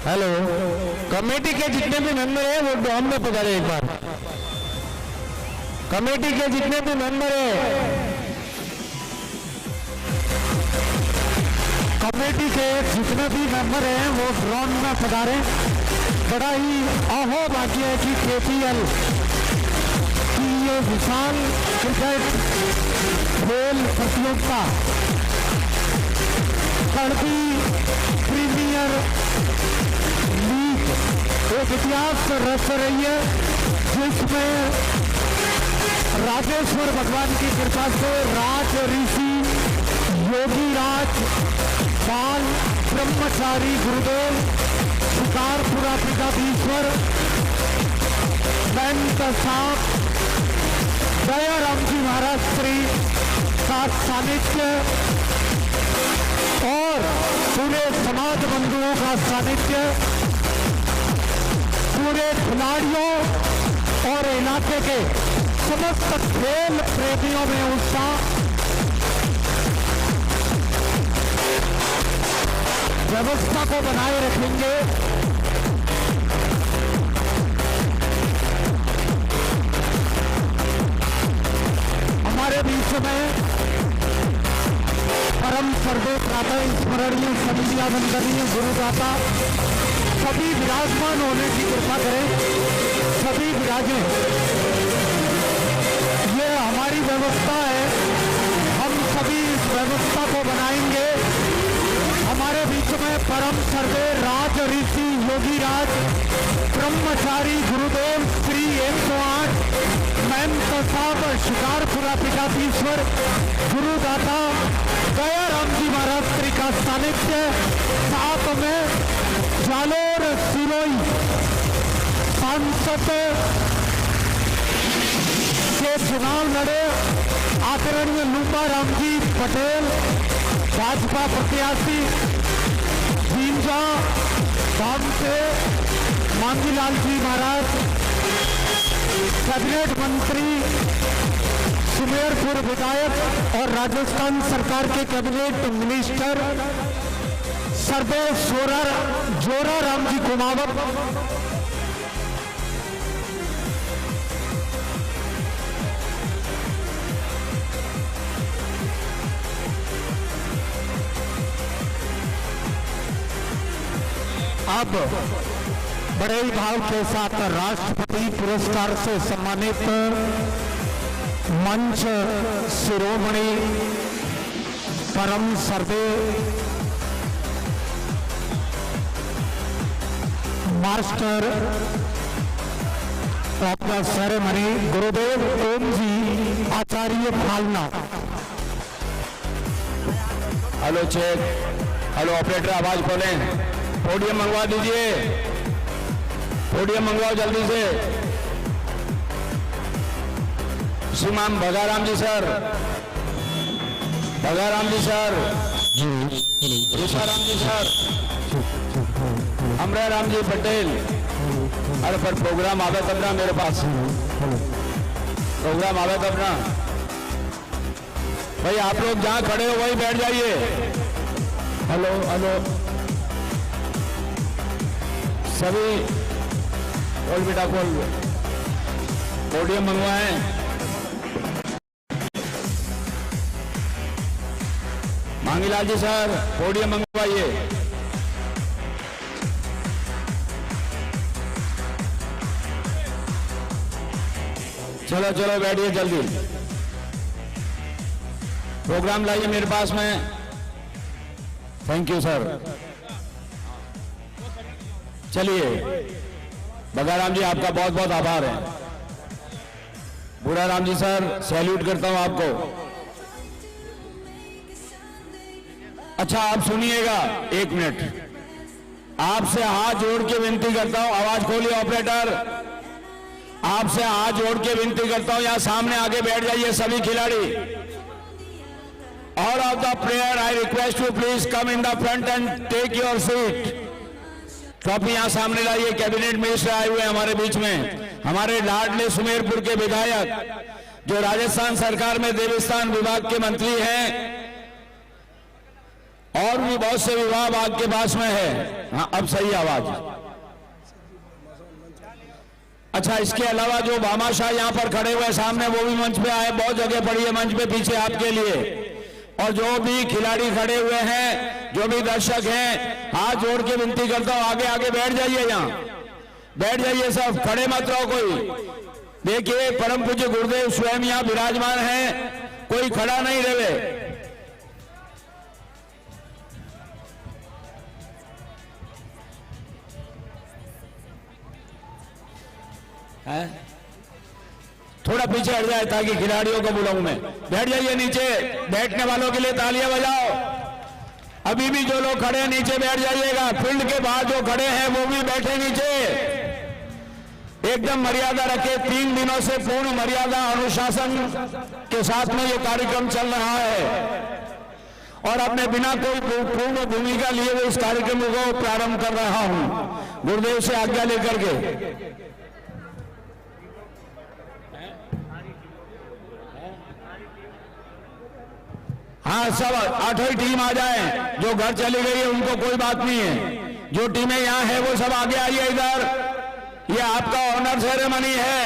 Hello, committee के जितने भी मेंबर हैं वो डॉम में पधारे एक बार। कमेटी के जितने भी मेंबर हैं, कमेटी के जितने भी मेंबर हैं वो ग्राउंड में पधारे। बड़ा ही अहो भाग्य है कि केपीएल की ये विशाल क्रिकेट खेल प्रतियोगिता कड़बी प्रीमियर लीग एक इतिहास रच रही है, जिसमें राजेश्वर भगवान की कृपा से राज ऋषि योगी राज बाल ब्रह्मचारी गुरुदेव शिकारपुरा पीठाधीश्वर महंत साहब दयाराम जी महाराज श्री का सानिध्य और पूरे समाज बंधुओं का सानिध्य, पूरे खिलाड़ियों और इलाके के समस्त खेल प्रेमियों में उत्साह, व्यवस्था को बनाए रखेंगे। हमारे बीच में परम सर्वोत्तम स्मरणीय संध्या वंदनीय गुरुदाता सभी विराजमान होने की कृपा करें, सभी विराजें। ये हमारी व्यवस्था है, हम सभी इस व्यवस्था को बनाएंगे। हमारे बीच में परम सर्वे राज ऋषि योगी राज ब्रह्मचारी गुरुदेव श्री 108 महंत साहब शिकारपुरा पीठाधीश्वर गुरुदाता दयाराम जी महाराज श्री का सानिध्य, साथ में जालोर सिरोई सांसद के चुनाव लड़े आदरणीय लूंबा राम जी पटेल भाजपा प्रत्याशी, जींजा धाम से मांगीलाल जी महाराज, कैबिनेट मंत्री सुमेरपुर विधायक और राजस्थान सरकार के कैबिनेट मिनिस्टर सर्वे जोरा राम जी कुमावत, अब बड़े ही भाव के साथ राष्ट्रपति पुरस्कार से सम्मानित मंच शिरोमणि परम सर्वे master of the ceremony Gurudev Om ji आचार्य फालना। हेलो चेक, हेलो ऑपरेटर, आवाज खोलें, पोडियम मंगवा दीजिए, पोडियम मंगवाओ जल्दी से। श्रीमान भगाराम जी सर, भगाराम जी सर, रूपाराम जी सर, अमराराम जी पटेल। अरे पर प्रोग्राम आवे तब ना, मेरे पास प्रोग्राम आवे तब ना भाई। आप लोग जहां खड़े हो वहीं बैठ जाइए। हेलो हेलो सभी, बोल बेटा बोल, पोडियम मंगवाएं। मांगीलाल जी सर, पोडियम मंगवाइए। चलो चलो बैठिए जल्दी, प्रोग्राम लाइए मेरे पास में। Thank you sir. चलिए बगाराम जी, आपका बहुत बहुत आभार है। बुराराम जी सर, सैल्यूट करता हूं आपको। अच्छा आप सुनिएगा, एक मिनट, आपसे हाथ जोड़ के विनती करता हूं, आवाज खोलिए ऑपरेटर। आपसे हाथ जोड़ के विनती करता हूं, यहां सामने आके बैठ जाइए सभी खिलाड़ी। All of the player I request you please come in the front and take your seat. Trophy यहां सामने लाइए। कैबिनेट मिनिस्टर आए हुए हमारे बीच में, हमारे लाडले सुमेरपुर के विधायक जो राजस्थान सरकार में देवस्थान विभाग के मंत्री हैं और भी बहुत से विभाग आपके पास में है। हाँ, अब सही आवाज। अच्छा, इसके अलावा जो भामाशाह यहाँ पर खड़े हुए सामने, वो भी मंच पे आए। बहुत जगह पड़ी है मंच पे पीछे आपके लिए। और जो भी खिलाड़ी खड़े हुए हैं, जो भी दर्शक हैं, हाथ जोड़ के विनती करता हूं, आगे आगे बैठ जाइए, यहाँ बैठ जाइए सब, खड़े मत रहो कोई। देखिए, परम पूज्य गुरुदेव स्वयं यहाँ विराजमान हैं, कोई खड़ा नहीं रहे। थोड़ा पीछे हट जाए ताकि खिलाड़ियों को बुलाऊं मैं। बैठ जाइए नीचे, बैठने वालों के लिए तालियां बजाओ। अभी भी जो लोग खड़े हैं नीचे बैठ जाइएगा। फील्ड के बाहर जो खड़े हैं वो भी बैठे नीचे, एकदम मर्यादा रखे। 3 दिनों से पूर्ण मर्यादा अनुशासन के साथ में ये कार्यक्रम चल रहा है और अब मैं बिना कोई पूर्ण भूमिका लिए हुए इस कार्यक्रम को प्रारंभ कर रहा हूं, गुरुदेव से आज्ञा लेकर के। हाँ, सब 8 टीम आ जाए। जो घर चली गई है उनको कोई बात नहीं है। जो टीमें यहाँ है वो सब आगे आइए इधर। ये आपका ऑनर सेरेमनी है।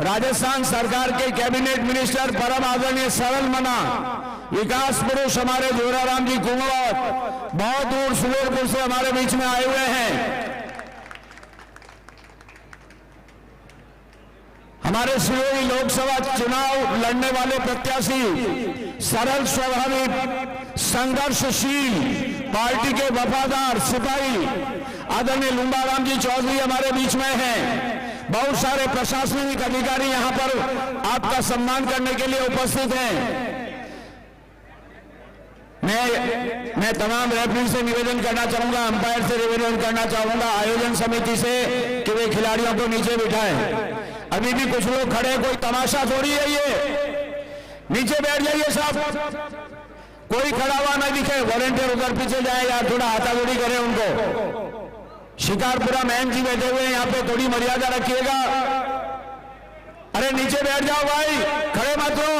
राजस्थान सरकार के कैबिनेट मिनिस्टर परम आदरणीय सरल मना विकास पुरुष हमारे जोराराम जी कुंवर बहुत दूर सुबेरपुर से हमारे बीच में आए हुए हैं। हमारे सिरोही लोकसभा चुनाव लड़ने वाले प्रत्याशी, सरल स्वाभाविक संघर्षशील पार्टी के वफादार सिपाही आदरणीय लुंबाराम जी चौधरी हमारे बीच में हैं। बहुत सारे प्रशासनिक अधिकारी यहां पर आपका सम्मान करने के लिए उपस्थित हैं। मैं तमाम रेफरी से निवेदन करना चाहूंगा, अंपायर से निवेदन करना चाहूंगा, आयोजन समिति से कि वे खिलाड़ियों को नीचे बिठाएं। अभी भी कुछ लोग खड़े, कोई तमाशा थोड़ी है ये। नीचे बैठ जाइए सब, कोई खड़ा हुआ ना दिखे। वॉलंटियर उधर पीछे जाए यार, थोड़ा हाथागोड़ी करें उनको। शिकारपुरा मैन जी बैठे हुए हैं यहाँ पे, थोड़ी मर्यादा रखिएगा। अरे नीचे बैठ जाओ भाई, खड़े मत रहो।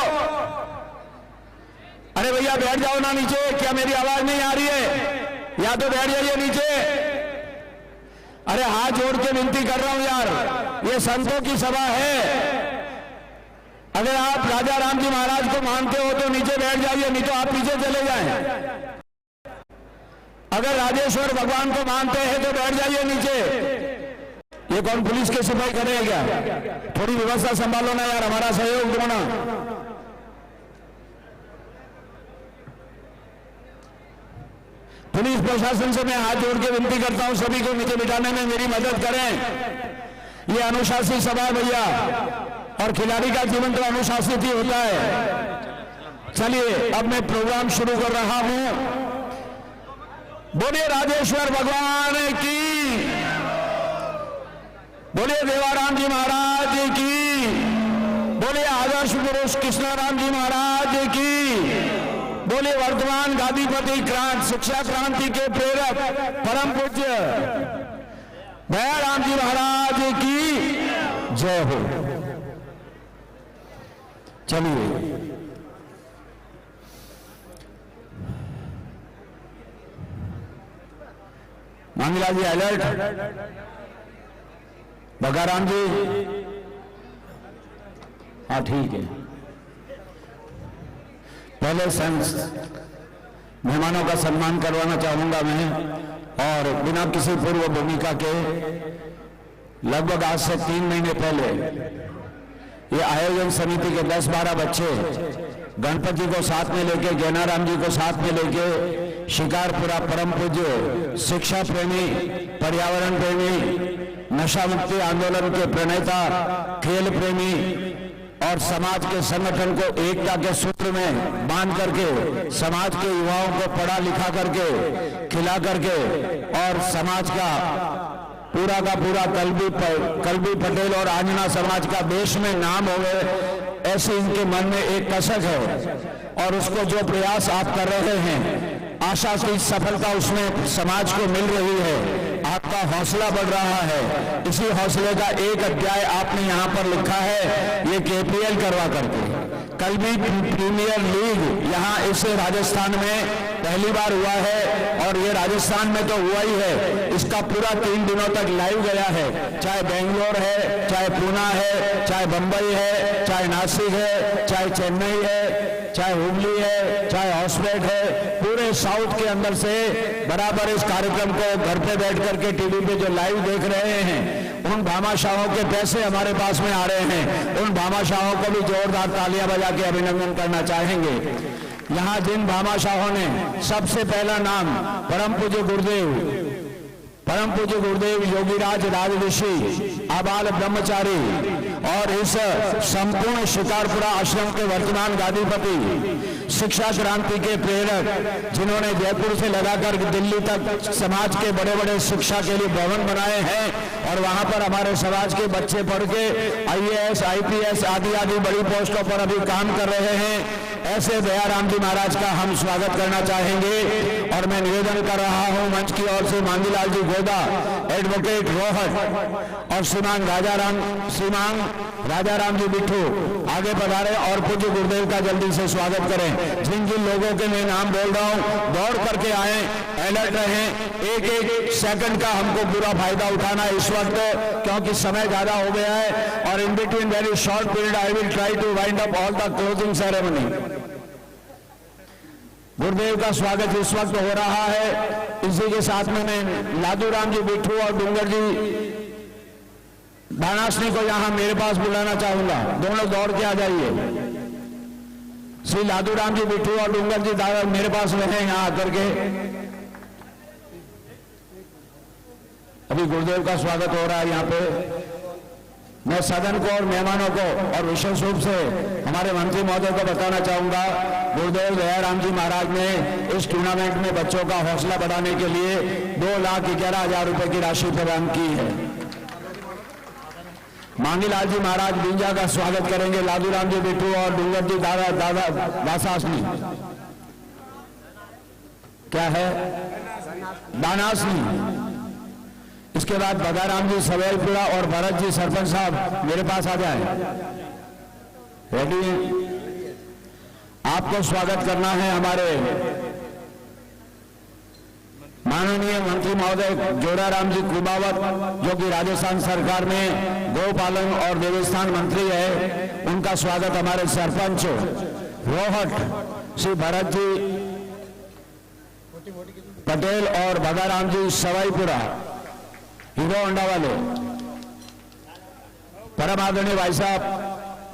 अरे भैया बैठ जाओ ना नीचे, क्या मेरी आवाज नहीं आ रही है? या तो बैठ जाइए नीचे। अरे हाथ जोड़ के विनती कर रहा हूं यार, ये संतों की सभा है। अगर आप राजा राम जी महाराज को मानते हो तो नीचे बैठ जाइए, नहीं तो आप पीछे चले जाएं। अगर राजेश्वर भगवान को मानते हैं तो बैठ जाइए नीचे। ये कौन पुलिस के सिपाही खड़े हैं क्या? थोड़ी व्यवस्था संभालो ना यार, हमारा सहयोग दो ना। पुलिस प्रशासन से मैं हाथ जोड़ के विनती करता हूं, सभी को नीचे बिठाने में मेरी मदद करें। ये अनुशासित सभा है भैया, और खिलाड़ी का जीवन तो अनुशासित ही होता है। चलिए अब मैं प्रोग्राम शुरू कर रहा हूं। बोलिए राजेश्वर भगवान की, बोलिए देवाराम जी महाराज की, बोलिए आदर्श पुरुष कृष्णाराम जी महाराज की, बोलिए वर्तमान गादीपति शिक्षा क्रांति के प्रेरक परम पूज्य दयाराम जी महाराज की जय हो। चलिए मांगीलाल जी अलर्ट, बगाराम जी, हाँ ठीक है। पहले मेहमानों का सम्मान करवाना चाहूंगा मैं, और बिना किसी पूर्व भूमिका के लगभग आज से 3 महीने पहले ये आयोजन समिति के 10-12 बच्चे गणपति को साथ में लेके, जैनाराम जी को साथ में लेके शिकारपुरा परम पूज्य शिक्षा प्रेमी, पर्यावरण प्रेमी, नशा मुक्ति आंदोलन के प्रणेता, खेल प्रेमी और समाज के संगठन को एकता के सूत्र में बांध करके समाज के युवाओं को पढ़ा लिखा करके, खिला करके, और समाज का पूरा कल्बी पटेल और आंजना समाज का देश में नाम हो गए, ऐसे इनके मन में एक कसक है। और उसको जो प्रयास आप कर रहे हैं, आशा की सफलता उसमें समाज को मिल रही है, आपका हौसला बढ़ रहा है। इसी हौसले का एक अध्याय आपने यहाँ पर लिखा है, ये KPL करवा करके कल्बी प्रीमियर लीग यहाँ इस राजस्थान में पहली बार हुआ है और ये राजस्थान में तो हुआ ही है। इसका पूरा 3 दिनों तक लाइव गया है, चाहे बेंगलोर है, चाहे पूना है, चाहे बंबई है, चाहे नासिक है, चाहे चेन्नई है, चाहे हुबली है, चाहे हॉस्पेट है, पूरे साउथ के अंदर से बराबर इस कार्यक्रम को घर पे बैठ करके टीवी पे जो लाइव देख रहे हैं, उन भामाशाहों के पैसे हमारे पास में आ रहे हैं। उन भामाशाहों को भी जोरदार तालियां बजा के अभिनंदन करना चाहेंगे। यहां जिन भामाशाहों ने सबसे पहला नाम परम पूज्य गुरुदेव योगीराज राजऋषि आबाल ब्रह्मचारी और इस संपूर्ण शिकारपुरा आश्रम के वर्तमान गादीपति, शिक्षा क्रांति के प्रेरक, जिन्होंने जयपुर से लगाकर दिल्ली तक समाज के बड़े बड़े शिक्षा के लिए भवन बनाए हैं और वहां पर हमारे समाज के बच्चे पढ़ के IAS, IPS आदि आदि बड़ी पोस्टों पर अभी काम कर रहे हैं। ऐसे दयाराम जी महाराज का हम स्वागत करना चाहेंगे और मैं निवेदन कर रहा हूं मंच की ओर से मांगीलाल जी गोदा, एडवोकेट रोहट और श्रीमान राजाराम जी बिट्ठू आगे पधारे और पूज्य गुरुदेव का जल्दी से स्वागत करें। जिन जिन लोगों के मैं नाम बोल रहा हूं दौड़ करके आए, अलर्ट रहें। एक सेकंड का हमको पूरा फायदा उठाना है इस वक्त, क्योंकि समय ज्यादा हो गया है और in between very short period I will try to wind up all the closing ceremony. Gurudev का स्वागत इस वक्त हो रहा है। इसी के साथ में मैं लादूराम जी बिट्ठू और डूंगर जी दानासनी को यहां मेरे पास बुलाना चाहूंगा। दोनों दौड़ के आ जाइए। श्री लादूराम जी बिट्ठू और डूंगर जी दादा मेरे पास रहे यहां आकर के। अभी गुरुदेव का स्वागत हो रहा है यहां पे। मैं सदन को और मेहमानों को और विशेष रूप से हमारे मंत्री महोदय को बताना चाहूंगा, गुरुदेव दयाराम जी महाराज ने इस टूर्नामेंट में बच्चों का हौसला बढ़ाने के लिए 2,11,000 रुपए की राशि प्रदान की है। मांगीलाल जी महाराज बींजा का स्वागत करेंगे, लादूराम जी बिट्टू और डूंगर जी दादा दासासनी क्या है दानासनी। इसके बाद बदाराम जी सवेलपुरा और भरत जी सरपंच साहब मेरे पास आ जाए। रेडी? आपको स्वागत करना है हमारे माननीय मंत्री महोदय जोड़ाराम जी कुमावत, जो कि राजस्थान सरकार में गौपालन और देवस्थान मंत्री है। उनका स्वागत हमारे सरपंच रोहट श्री भरत जी पटेल और बदाराम जी सवाईपुरा हीरो होंडा वाले, परम आदरणीय भाई साहब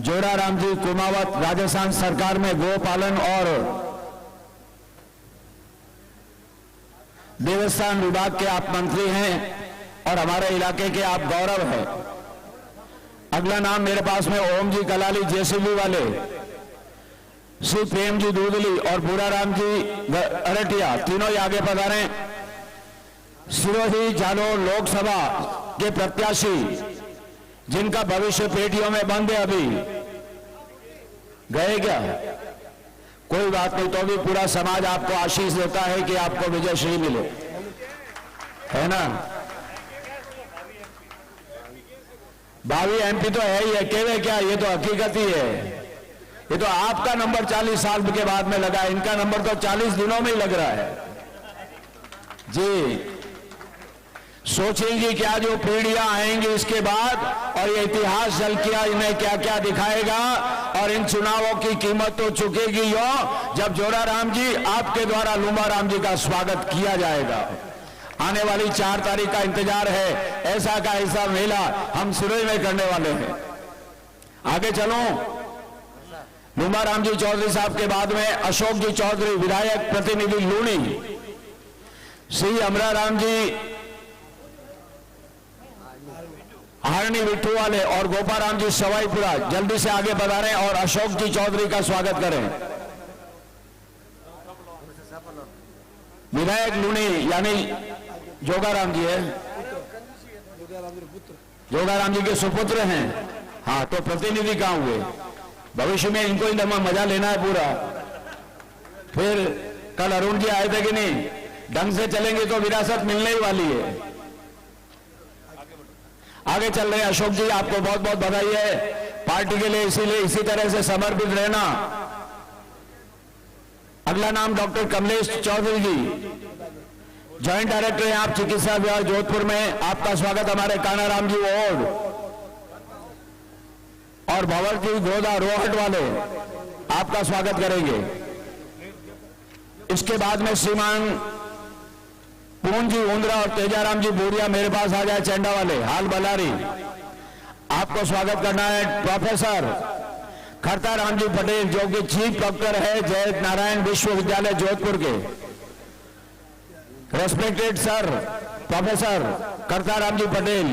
जोड़ाराम जी कुमावत, राजस्थान सरकार में गोपालन और देवस्थान विभाग के आप मंत्री हैं और हमारे इलाके के आप गौरव हैं। अगला नाम मेरे पास में ओम जी कलाली जेसीबी वाले, श्री प्रेम जी दूधली और बुराराम जी अरटिया, तीनों ही आगे पधारे। सिरोही जालोर लोकसभा के प्रत्याशी, जिनका भविष्य पेटियों में बंद है, अभी गए क्या? कोई बात नहीं, तो भी पूरा समाज आपको आशीष देता है कि आपको विजय श्री मिले, है ना? भावी MP तो है ही है, केवे क्या, ये तो हकीकत ही है। ये तो आपका नंबर 40 साल के बाद में लगा, इनका नंबर तो 40 दिनों में ही लग रहा है जी। सोचेंगे क्या जो पीढ़ियां आएंगी इसके बाद, और ये इतिहास झलकियां इन्हें क्या क्या दिखाएगा। और इन चुनावों की कीमत तो चुकेगी यो, जब जोड़ाराम जी आपके द्वारा लूंबाराम जी का स्वागत किया जाएगा। आने वाली 4 तारीख का इंतजार है। ऐसा का ऐसा मेला हम सिरोही में करने वाले हैं। आगे चलो, लूंबाराम जी चौधरी साहब के बाद में अशोक जी चौधरी विधायक प्रतिनिधि लूणी, श्री अमराराम जी हारनी बिट्ठू वाले और गोपाराम जी सवाईपुरा जल्दी से आगे बढ़ारें और अशोक जी चौधरी का स्वागत करें। विधायक लूणी यानी जोगाराम जी है, जोगाराम जी के सुपुत्र हैं। हाँ, तो प्रतिनिधि कहां हुए? भविष्य में इनको ही मजा लेना है पूरा। फिर कल अरुण जी आए थे कि नहीं? ढंग से चलेंगे तो विरासत मिलने ही वाली है। आगे चल रहे हैं अशोक जी, आपको बहुत बहुत बधाई है। पार्टी के लिए इसीलिए इसी तरह से समर्पित रहना। अगला नाम डॉक्टर कमलेश चौधरी जी, जॉइंट डायरेक्टर हैं आप चिकित्सा विभाग जोधपुर में। आपका स्वागत हमारे कानाराम जी वार्ड। और भंवर जी गोदा रोहट वाले आपका स्वागत करेंगे। इसके बाद में श्रीमान पून जी उंद्रा और तेजाराम जी बूढ़िया मेरे पास आ जाए, चेंडा वाले हाल बलारी। आपको स्वागत करना है प्रोफेसर खरताराम जी पटेल, जो कि चीफ डॉक्टर है जय नारायण विश्वविद्यालय जोधपुर के। Respected sir professor Khartaram ji Patel,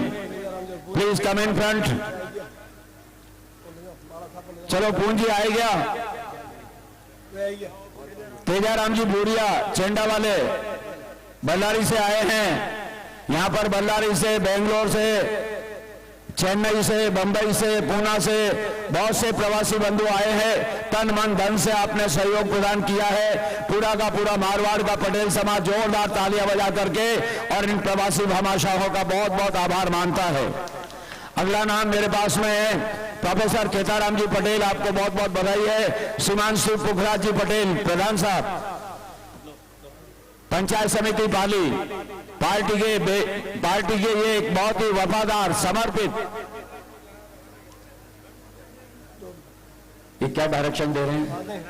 please come in front. चलो पून जी आए गया। तेजाराम जी बूढ़िया चेंडा वाले बल्लारी से आए हैं। यहां पर बल्लारी से, बेंगलोर से, चेन्नई से, बंबई से, पूना से बहुत से प्रवासी बंधु आए हैं। तन मन धन से आपने सहयोग प्रदान किया है। पूरा का पूरा मारवाड़ का पटेल समाज जोरदार तालियां बजा करके और इन प्रवासी भामाशाहों का बहुत बहुत आभार मानता है। अगला नाम मेरे पास में है प्रोफेसर केताराम जी पटेल, आपको बहुत बहुत बधाई है। श्रीमान शिव पुखराज जी पटेल प्रधान साहब, पंचायत समिति पाली, पार्टी के ये एक बहुत ही वफादार समर्पित। ये क्या डायरेक्शन दे रहे हैं?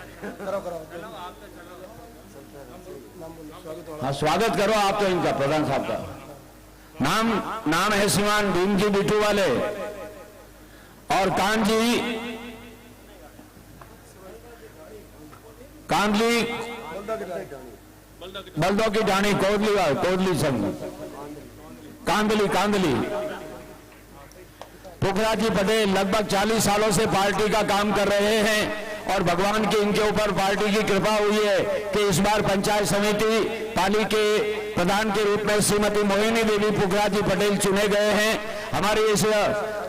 हाँ स्वागत करो आप तो इनका, प्रधान साहब का नाम है श्रीमान भीम जी बिट्टू वाले और कांदली बल्दों की ढाणी कोदली संघ कांदली। पुखराज जी पटेल लगभग 40 सालों से पार्टी का काम कर रहे हैं और भगवान की इनके ऊपर पार्टी की कृपा हुई है कि इस बार पंचायत समिति पाली के प्रधान के रूप में श्रीमती मोहिनी देवी पुखराज जी पटेल चुने गए हैं। हमारी इस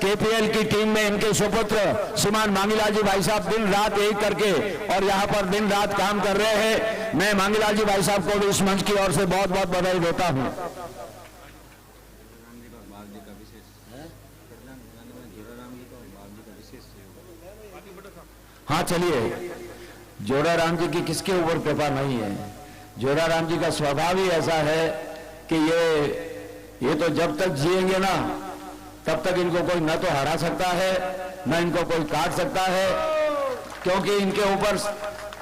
केपीएल की टीम में इनके सुपुत्र श्रीमान मांगीलाल जी भाई साहब दिन रात एक करके और यहाँ पर दिन रात काम कर रहे हैं। मैं मांगीलाल जी भाई साहब को भी इस मंच की ओर से बहुत बहुत बधाई देता हूँ। हाँ चलिए, जोराराम जी की किसके ऊपर कृपा नहीं है। जोराराम जी का स्वभाव ही ऐसा है कि ये तो जब तक जिएंगे ना तब तक इनको कोई न तो हरा सकता है न इनको कोई काट सकता है, क्योंकि इनके ऊपर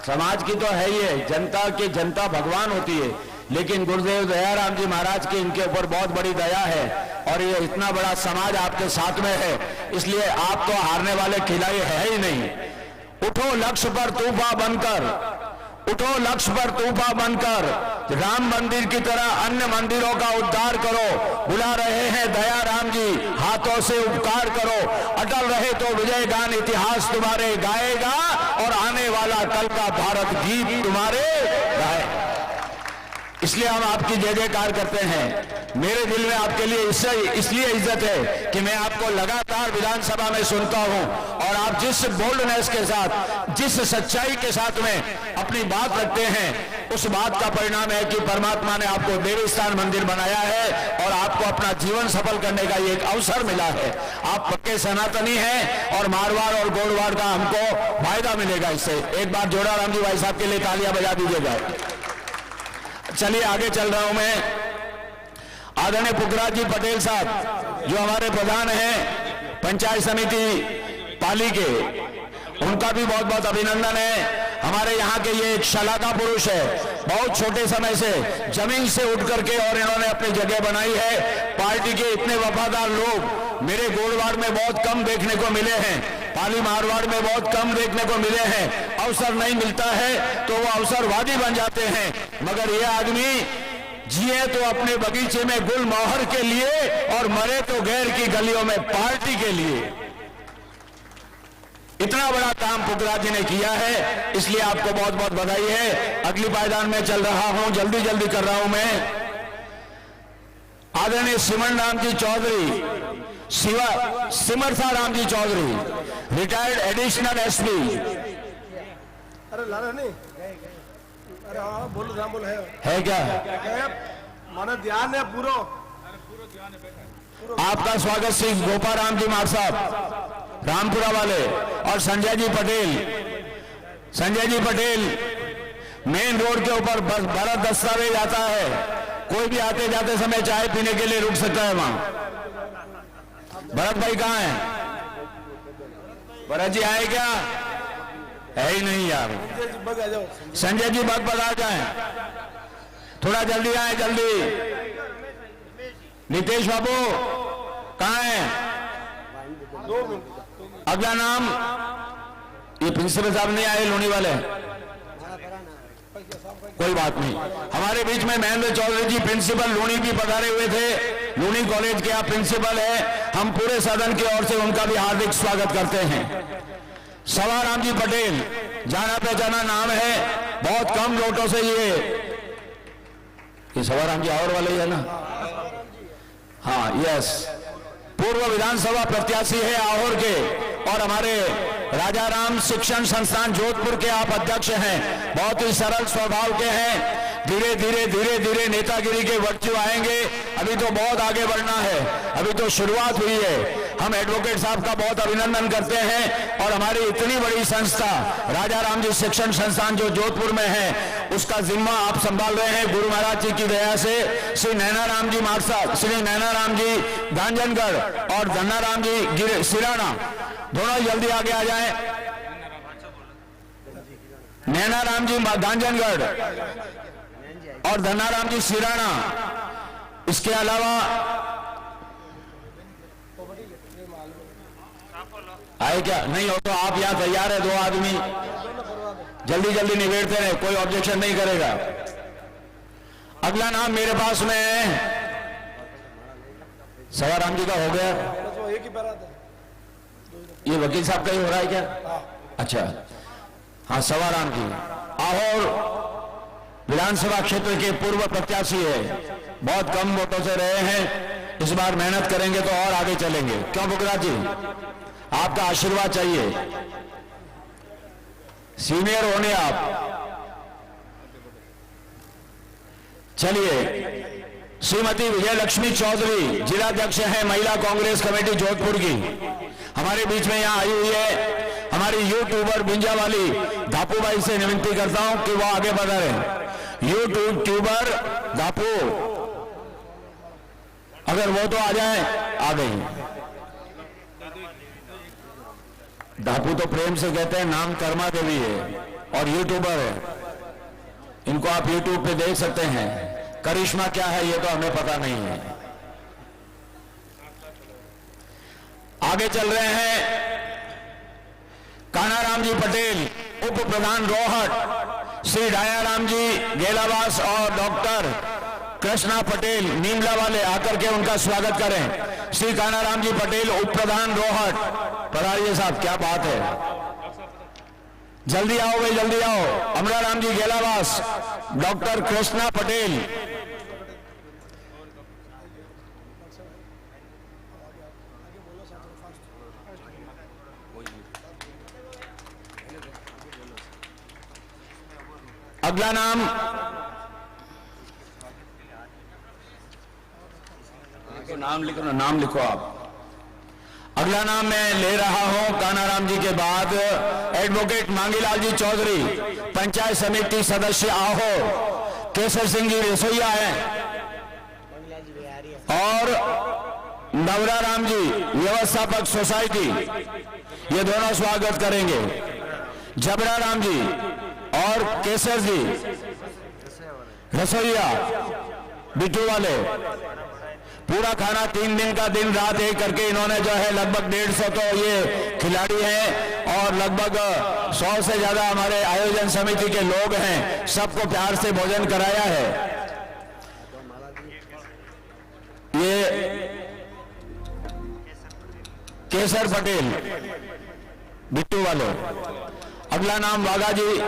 समाज की तो है ही है, जनता की जनता भगवान होती है, लेकिन गुरुदेव दयाराम जी महाराज की इनके ऊपर बहुत बड़ी दया है और ये इतना बड़ा समाज आपके साथ में है, इसलिए आप तो हारने वाले खिलाड़ी है ही नहीं। उठो लक्ष्य पर तूफा बनकर, उठो लक्ष्य पर तूफा बनकर, राम मंदिर की तरह अन्य मंदिरों का उद्धार करो। बुला रहे हैं दयाराम जी, हाथों से उपकार करो। अटल रहे तो विजय गान इतिहास तुम्हारे गाएगा और आने वाला कल का भारत गीत तुम्हारे गाएगा। इसलिए हम आपकी जय जयकार करते हैं। मेरे दिल में आपके लिए इसलिए इज्जत है कि मैं आपको लगातार विधानसभा में सुनता हूं और आप जिस बोल्डनेस के साथ, जिस सच्चाई के साथ में अपनी बात रखते हैं, उस बात का परिणाम है कि परमात्मा ने आपको देवस्थान मंदिर बनाया है और आपको अपना जीवन सफल करने का ये एक अवसर मिला है। आप पक्के सनातनी हैं और मारवाड़ और गोड़वाड़ का हमको फायदा मिलेगा इससे। एक बार जोराराम जी भाई साहब के लिए तालियां बजा दीजिएगा। चलिए आगे चल रहा हूं मैं। आदरणीय पुखराज जी पटेल साहब जो हमारे प्रधान हैं पंचायत समिति पाली के, उनका भी बहुत बहुत अभिनंदन है। हमारे यहाँ के ये एक शलाका पुरुष है, बहुत छोटे समय से जमीन से उठ करके और इन्होंने अपनी जगह बनाई है। पार्टी के इतने वफादार लोग मेरे गोड़वाड़ में बहुत कम देखने को मिले हैं, पाली मारवाड़ में बहुत कम देखने को मिले हैं। अवसर नहीं मिलता है तो वो अवसरवादी बन जाते हैं, मगर ये आदमी जिए तो अपने बगीचे में गुल मोहर के लिए और मरे तो गैर की गलियों में पार्टी के लिए। इतना बड़ा काम पुखराज जी ने किया है, इसलिए आपको बहुत बहुत बधाई है। अगली पायदान में चल रहा हूं, जल्दी जल्दी कर रहा हूं मैं। आदरणीय सिमर Ram ji Chaudhary, सिमरसा Ram ji Chaudhary, retired additional SP. अरे लाला नहीं, अरे हाँ बोलो, राम बोल है क्या? माना ध्यान है पूरा। आपका स्वागत श्री गोपाराम जी मार साहब रामपुरा वाले और संजय जी पटेल मेन रोड के ऊपर बस भरत दस्तावेज आता है, कोई भी आते जाते समय चाय पीने के लिए रुक सकता है वहां। भरत भाई कहाँ है? भरत जी आए क्या? है ही नहीं यार। संजय जी बग बगा जाए, थोड़ा जल्दी आए, जल्दी। नितेश बाबू कहाँ है? अगला नाम, ये प्रिंसिपल साहब नहीं आए, लोनी वाले। कोई बात नहीं, हमारे बीच में महेंद्र चौधरी जी प्रिंसिपल लूनी भी पधारे हुए थे। लूनी कॉलेज के आप प्रिंसिपल है, हम पूरे सदन की ओर से उनका भी हार्दिक स्वागत करते हैं। सवाराम जी पटेल, जाना पहचाना नाम है, बहुत कम वोटों से ये सवाराम जी और वाले ही है ना? हाँ, यस, पूर्व विधानसभा प्रत्याशी है आहोर के, और हमारे राजाराम शिक्षण संस्थान जोधपुर के आप अध्यक्ष हैं। बहुत ही सरल स्वभाव के हैं। धीरे धीरे नेतागिरी के वर्चू आएंगे। अभी तो बहुत आगे बढ़ना है, अभी तो शुरुआत हुई है। हम एडवोकेट साहब का बहुत अभिनंदन करते हैं, और हमारी इतनी बड़ी संस्था राजाराम जी शिक्षण संस्थान जो जोधपुर में है, उसका जिम्मा आप संभाल रहे हैं गुरु महाराज जी की दया से। श्री नैनाराम जी मारसा, श्री नैनाराम जी गांजनगढ़ और धन्नाराम जी सिराना, दोनों जल्दी आगे आ जाएं। नैनाराम जी गांजनगढ़ और धन्नाराम जी सिराना। इसके अलावा आए क्या? नहीं हो तो आप यहां तैयार है, 2 आदमी जल्दी जल्दी निबेड़ते रहे, कोई ऑब्जेक्शन नहीं करेगा। अगला नाम मेरे पास में है, सवाराम जी का हो गया। ये वकील साहब का ही हो रहा है क्या? अच्छा, हाँ, सवाराम जी आहोर विधानसभा क्षेत्र के पूर्व प्रत्याशी है, बहुत कम वोटों से रहे हैं। इस बार मेहनत करेंगे तो और आगे चलेंगे। क्यों बुकराज जी, आपका आशीर्वाद चाहिए, सीनियर होने आप। चलिए, श्रीमती विजयलक्ष्मी चौधरी जिलाध्यक्ष हैं महिला कांग्रेस कमेटी जोधपुर की, हमारे बीच में यहां आई हुई है। हमारी यूट्यूबर बिंजा वाली धापू भाई से विनती करता हूं कि वो आगे बढ़ रहे। यूट्यूबर धापू, अगर वो तो आ जाए। आ गई। धापू तो प्रेम से कहते हैं, नाम कर्मा देवी है और यूट्यूबर है। इनको आप यूट्यूब पे देख सकते हैं। करिश्मा क्या है ये तो हमें पता नहीं है। आगे चल रहे हैं। कानाराम जी पटेल, उप प्रधान रोहट, श्री डायाराम जी गेलावास और डॉक्टर कृष्णा पटेल नीमला वाले आकर के उनका स्वागत करें। श्री कानाराम जी पटेल, उप प्रधान रोहट, पधारिए साहब, क्या बात है। जल्दी आओ भाई, जल्दी आओ। अमराराम जी गेलावास, डॉक्टर कृष्णा पटेल, अगला नाम नाम लिखो ना, नाम लिखो आप। अगला नाम मैं ले रहा हूं कानाराम जी के बाद एडवोकेट मांगीलाल जी चौधरी, पंचायत समिति सदस्य आहो। केसर सिंह जी रसोईया हैं और नवराराम जी व्यवस्थापक सोसाइटी, ये दोनों स्वागत करेंगे। जबरा राम जी और केसर जी रसोईया बिट्टू वाले, पूरा खाना 3 दिन का दिन रात एक करके इन्होंने जो है लगभग 150 तो ये खिलाड़ी हैं और लगभग 100 से ज्यादा हमारे आयोजन समिति के लोग हैं, सबको प्यार से भोजन कराया है। ये केसर पटेल बिट्टू वाले। अगला नाम बागा जी,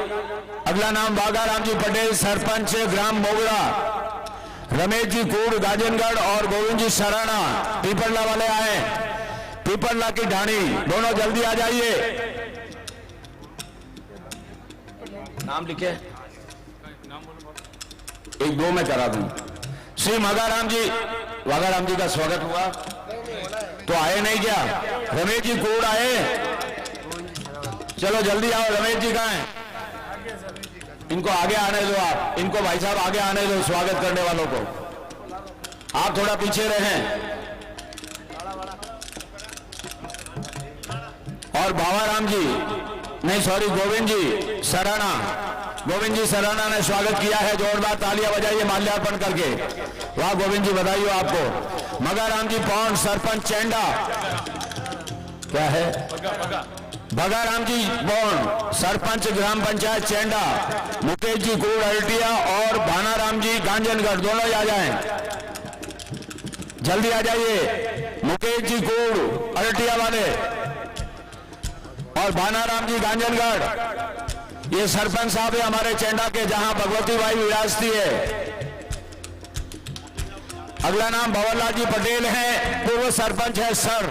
अगला नाम बागाराम जी पटेल, सरपंच ग्राम मोगरा। रमेश जी कूड़ गाजनगढ़ और गोविंद जी सराना पीपरला वाले आए। पीपरला की ढाणी, दोनों जल्दी आ जाइए। नाम लिखे, 1-2 में करा दूं। श्री मगाराम जी का स्वागत हुआ तो आए नहीं क्या? रमेश जी कूड़ आए, चलो जल्दी आओ। रमेश जी कहाँ हैं? इनको आगे आने दो, आप इनको भाई साहब आगे आने दो, स्वागत करने वालों को। आप थोड़ा पीछे रहें। और भावाराम जी, नहीं सॉरी, गोविंद जी सराना, गोविंद जी सराना ने स्वागत किया है। जोरदार तालियां बजाइए माल्यार्पण करके। वाह गोविंद जी, बधाई हो आपको। मगाराम जी पौंड, सरपंच चेंडा, क्या है, भगाराम जी बौंड, सरपंच ग्राम पंचायत चेंडा, मुकेश जी कूड़ अरटिया और भानाराम जी गांजनगढ़, दोनों ही आ जाएं, जल्दी आ जाइए। मुकेश जी कूड़ अरटिया वाले और भानाराम जी गांजनगढ़, ये सरपंच साहब है हमारे चेंडा के, जहां भगवती बाई विरासती है। अगला नाम भंवरलाल जी पटेल हैं, पूर्व सरपंच है सर।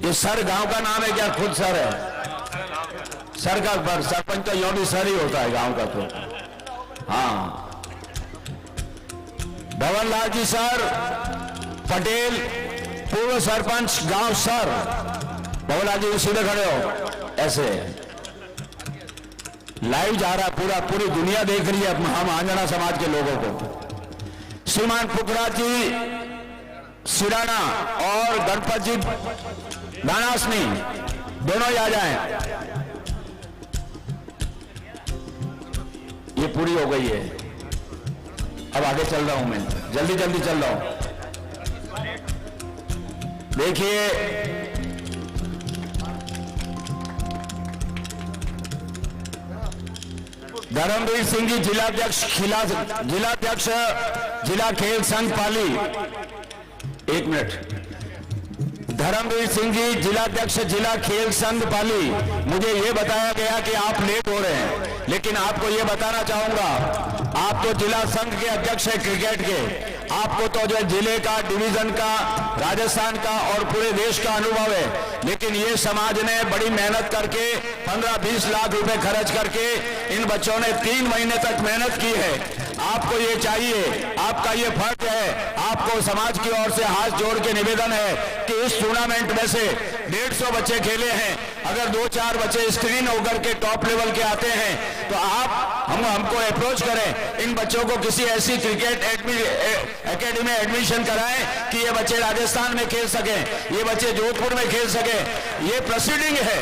ये सर गांव का नाम है क्या? खुद सर है, सर का पर सरपंच तो यो भी सर ही होता है गांव का तो। हाँ, भंवरलाल जी सर पटेल, पूर्व सरपंच गांव सर। भंवरलाल जी सीधे खड़े हो, ऐसे लाइव जा रहा पूरी दुनिया देख रही है हम आंजना समाज के लोगों को। श्रीमान पुखराज जी सिराना और गणपत जी दानासनी, दोनों ही आ जाएं। ये पूरी हो गई है, अब आगे चल रहा हूं मैं, जल्दी जल्दी चल रहा हूं। देखिए धर्मवीर सिंह जी जिलाध्यक्ष जिला खेल संघ पाली, एक मिनट। धर्मवीर सिंह जी जिलाध्यक्ष जिला खेल संघ पाली, मुझे ये बताया गया कि आप लेट हो रहे हैं, लेकिन आपको ये बताना चाहूंगा, आप तो जिला संघ के अध्यक्ष हैं क्रिकेट के, आपको तो जो जिले का, डिवीजन का, राजस्थान का और पूरे देश का अनुभव है। लेकिन ये समाज ने बड़ी मेहनत करके 15-20 लाख रुपए खर्च करके इन बच्चों ने 3 महीने तक मेहनत की है। आपको ये चाहिए, आपका ये फर्ज है, आपको समाज की ओर से हाथ जोड़ के निवेदन है कि इस टूर्नामेंट में से 150 बच्चे खेले हैं, अगर 2-4 बच्चे स्क्रीन होकर के टॉप लेवल के आते हैं तो आप हमको अप्रोच करें, इन बच्चों को किसी ऐसी क्रिकेट एकेडमी में एडमिशन कराएं कि ये बच्चे राजस्थान में खेल सकें, ये बच्चे जोधपुर में खेल सकें। ये प्रोसीडिंग है,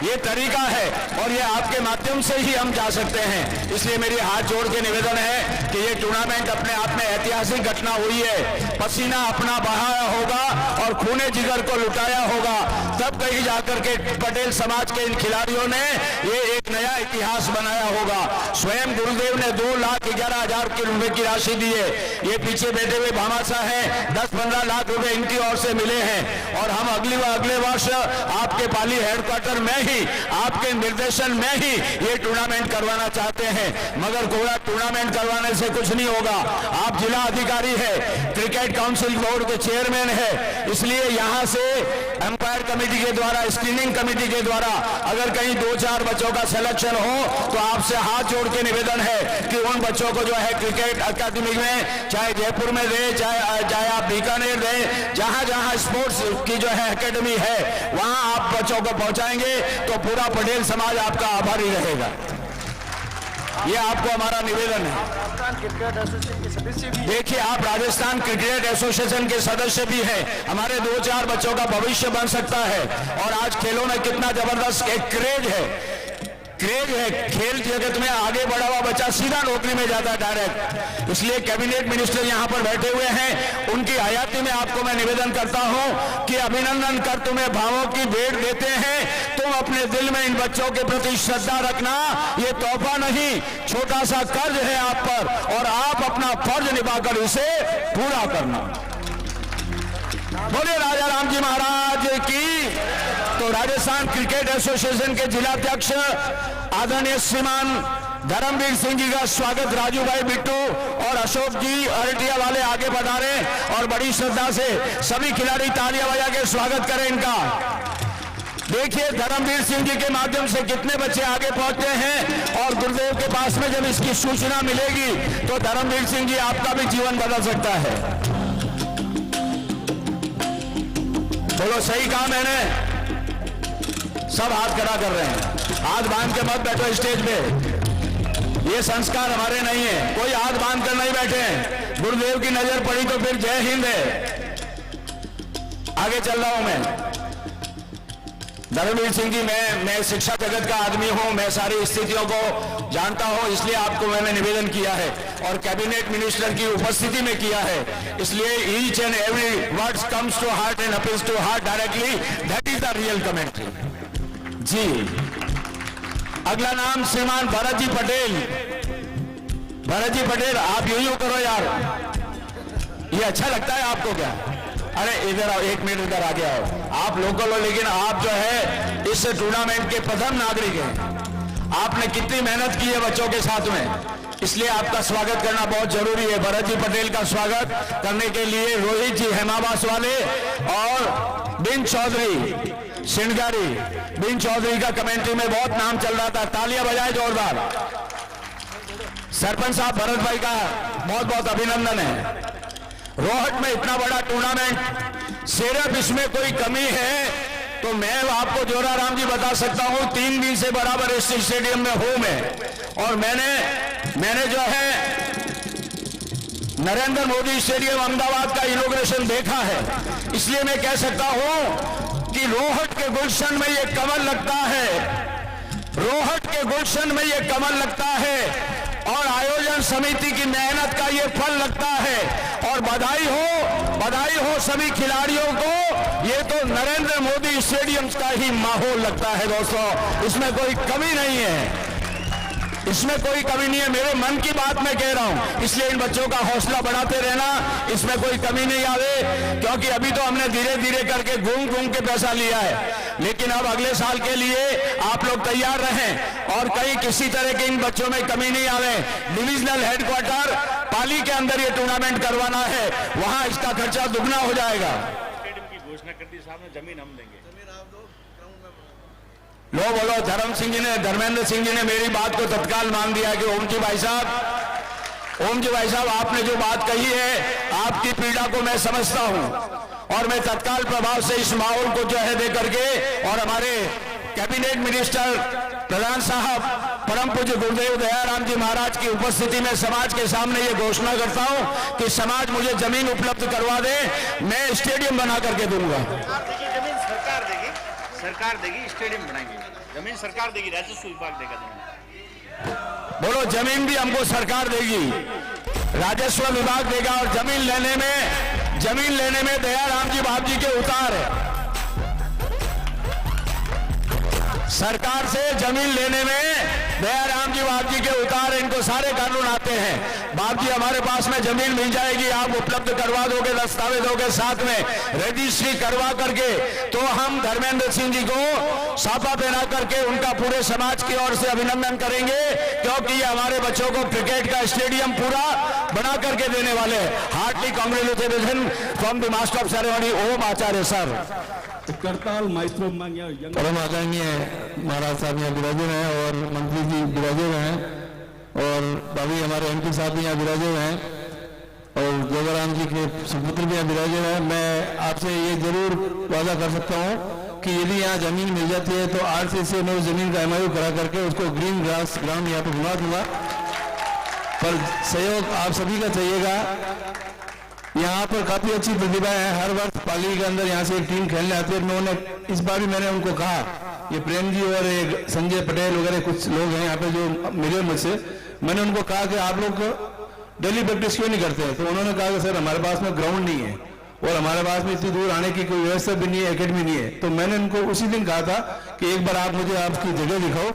ये तरीका है और ये आपके माध्यम से ही हम जा सकते हैं। इसलिए मेरी हाथ जोड़ के निवेदन है कि ये टूर्नामेंट अपने आप में ऐतिहासिक घटना हुई है। पसीना अपना बहाया होगा और खूने जिगर को लुटाया होगा, तब कहीं जाकर के पटेल समाज के इन खिलाड़ियों ने ये एक नया इतिहास बनाया होगा। स्वयं गुरुदेव ने 2,11,000 रुपए की राशि दी है। ये पीछे बैठे हुए भामाशाह हैं, 10-15 लाख रुपए इनकी ओर से मिले हैं और हम अगले वर्ष आपके पाली हेडक्वार्टर में आपके निर्देशन में ही ये टूर्नामेंट करवाना चाहते हैं। मगर कोई टूर्नामेंट करवाने से कुछ नहीं होगा। आप जिला अधिकारी है, क्रिकेट काउंसिल बोर्ड के चेयरमैन है, इसलिए यहां से अंपायर कमेटी के द्वारा, स्क्रीनिंग कमेटी के द्वारा अगर कहीं 2-4 बच्चों का सिलेक्शन हो तो आपसे हाथ जोड़ के निवेदन है कि उन बच्चों को जो है क्रिकेट अकादमी में, चाहे जयपुर में दे, चाहे आप बीकानेर दे, जहां जहां स्पोर्ट्स की जो है एकेडमी है वहां आप बच्चों को पहुंचाएंगे तो पूरा पटेल समाज आपका आभारी रहेगा। ये आपको हमारा निवेदन है। देखिए, आप राजस्थान क्रिकेट एसोसिएशन के सदस्य भी हैं, हमारे 2-4 बच्चों का भविष्य बन सकता है। और आज खेलों में कितना जबरदस्त एक क्रेज है, खेल जगत में आगे बढ़ा हुआ बच्चा सीधा नौकरी में जाता है डायरेक्ट। इसलिए कैबिनेट मिनिस्टर यहां पर बैठे हुए हैं, उनकी हयाती में आपको मैं निवेदन करता हूं कि अभिनंदन कर तुम्हें भावों की भेंट देते हैं, तुम अपने दिल में इन बच्चों के प्रति श्रद्धा रखना, ये तोहफा नहीं, छोटा सा कर्ज है आप पर और आप अपना फर्ज निभाकर इसे पूरा करना। बोले राजा राम जी महाराज की। तो राजस्थान क्रिकेट एसोसिएशन के जिलाध्यक्ष आदरणीय श्रीमान धर्मवीर सिंह जी का स्वागत राजू भाई बिट्टू और अशोक जी अरटिया वाले आगे बढ़ा रहे और बड़ी श्रद्धा से सभी खिलाड़ी तालियां बजा के स्वागत करें इनका। देखिए धर्मवीर सिंह जी के माध्यम से कितने बच्चे आगे पहुंचते हैं और गुरुदेव के पास में जब इसकी सूचना मिलेगी तो धर्मवीर सिंह जी आपका भी जीवन बदल सकता है। बोलो सही कहा मैंने, सब हाथ खड़ा कर रहे हैं। हाथ बांध के मत बैठो स्टेज पे, ये संस्कार हमारे नहीं है। कोई हाथ बांध कर नहीं बैठे हैं। गुरुदेव की नजर पड़ी तो फिर जय हिंद है। आगे चल रहा हूं मैं। धर्मवीर सिंह जी, मैं शिक्षा जगत का आदमी हूं, मैं सारी स्थितियों को जानता हूं, इसलिए आपको मैंने निवेदन किया है और कैबिनेट मिनिस्टर की उपस्थिति में किया है, इसलिए each and every words comes to heart and appeals to heart directly, that is the real commentary. जी, अगला नाम श्रीमान भरत जी पटेल। भरत जी पटेल, आप यूं करो यार, ये अच्छा लगता है आपको क्या? अरे इधर आओ, एक मिनट इधर आगे आओ। आप लोकल हो, लेकिन आप जो है इस टूर्नामेंट के प्रथम नागरिक हैं। आपने कितनी मेहनत की है बच्चों के साथ में, इसलिए आपका स्वागत करना बहुत जरूरी है। भरत जी पटेल का स्वागत करने के लिए रोहित जी हेमाबास वाले और बिन चौधरी सिंगारी, बिन चौधरी का कमेंट्री में बहुत नाम चल रहा था, तालियां बजाए जोरदार। सरपंच साहब भरत भाई का बहुत बहुत अभिनंदन है। रोहट में इतना बड़ा टूर्नामेंट, सिर्फ इसमें कोई कमी है तो मैं आपको जोराराम जी बता सकता हूं, 3 दिन से बराबर इस स्टेडियम में हूं मैं, और मैंने जो है नरेंद्र मोदी स्टेडियम अहमदाबाद का इनॉग्रेशन देखा है, इसलिए मैं कह सकता हूं कि रोहट के गुलशन में ये कमल लगता है, रोहट के गुलशन में ये कमल लगता है और आयोजन समिति की मेहनत का ये फल लगता है। और बधाई हो सभी खिलाड़ियों को, ये तो नरेंद्र मोदी स्टेडियम का ही माहौल लगता है दोस्तों, इसमें कोई कमी नहीं है, इसमें कोई कमी नहीं है। मेरे मन की बात मैं कह रहा हूं, इसलिए इन बच्चों का हौसला बढ़ाते रहना, इसमें कोई कमी नहीं आवे, क्योंकि अभी तो हमने धीरे धीरे करके घूम के पैसा लिया है, लेकिन अब अगले साल के लिए आप लोग तैयार रहें और कहीं किसी तरह के इन बच्चों में कमी नहीं आवे। डिविजनल हेडक्वार्टर पाली के अंदर ये टूर्नामेंट करवाना है, वहां इसका खर्चा दुगना हो जाएगा। स्टेडियम की घोषणा कर दी साहब ने, जमीन हम देंगे। लो बोलो, धर्मेंद्र सिंह जी ने मेरी बात को तत्काल मान दिया कि ओम जी भाई साहब आपने जो बात कही है, आपकी पीड़ा को मैं समझता हूं और मैं तत्काल प्रभाव से इस माहौल को जो है दे करके और हमारे कैबिनेट मिनिस्टर प्रधान साहब परम पूज्य गुरुदेव दयाराम जी महाराज की उपस्थिति में समाज के सामने ये घोषणा करता हूं कि समाज मुझे जमीन उपलब्ध करवा दे, मैं स्टेडियम बना करके दूंगा। जमीन सरकार देगी, स्टेडियम बनाएंगे, जमीन सरकार देगी, राजस्व विभाग देगा जमीन। बोलो, जमीन भी हमको सरकार देगी, राजस्व विभाग देगा, और जमीन लेने में दयाराम जी बाप जी के उतार है। सरकार से जमीन लेने में दयाराम जी बाप जी के उतार, इनको सारे कानून आते हैं। बाप जी हमारे पास में जमीन मिल जाएगी, आप उपलब्ध करवा दोगे दस्तावेजों के साथ में, रजिस्ट्री करवा करके, तो हम धर्मेंद्र सिंह जी को साफा पहना करके उनका पूरे समाज की ओर से अभिनंदन करेंगे, क्योंकि ये हमारे बच्चों को क्रिकेट का स्टेडियम पूरा बना करके देने वाले हैं। Heartily congratulation from the master of ceremony Om Acharya sir. करताल माइस्ट्रो परम आदरणीय महाराज साहब यहाँ विराजे हुए हैं और मंत्री जी विराजे हुए हैं और भाभी हमारे एमपी साहब भी यहाँ विराजे हुए हैं और जोगाराम जी के सुपुत्र भी यहाँ विराजे हुए हैं। मैं आपसे ये जरूर वादा कर सकता हूँ कि यदि यहाँ जमीन मिल जाती है तो आरसीसी से मैं उस जमीन का MOU करा करके उसको ग्रीन ग्रास ग्राउंड यहाँ पर घुमा दूंगा, पर सहयोग आप सभी का चाहिएगा। यहाँ पर काफी अच्छी प्रतिभा है, हर वर्ष पाली के अंदर यहाँ से एक टीम खेलने आती है। उन्होंने इस बार भी मैंने उनको कहा, ये प्रेम जी और एक संजय पटेल वगैरह कुछ लोग हैं यहाँ पे जो मिले मुझसे, मैंने उनको कहा कि आप लोग डेली प्रैक्टिस क्यों नहीं करते हैं? तो उन्होंने कहा कि सर हमारे पास में ग्राउंड नहीं है और हमारे पास में इतनी दूर आने की कोई व्यवस्था भी नहीं है, एकेडमी नहीं है। तो मैंने उनको उसी दिन कहा था कि एक बार आप मुझे आपकी जगह दिखाओ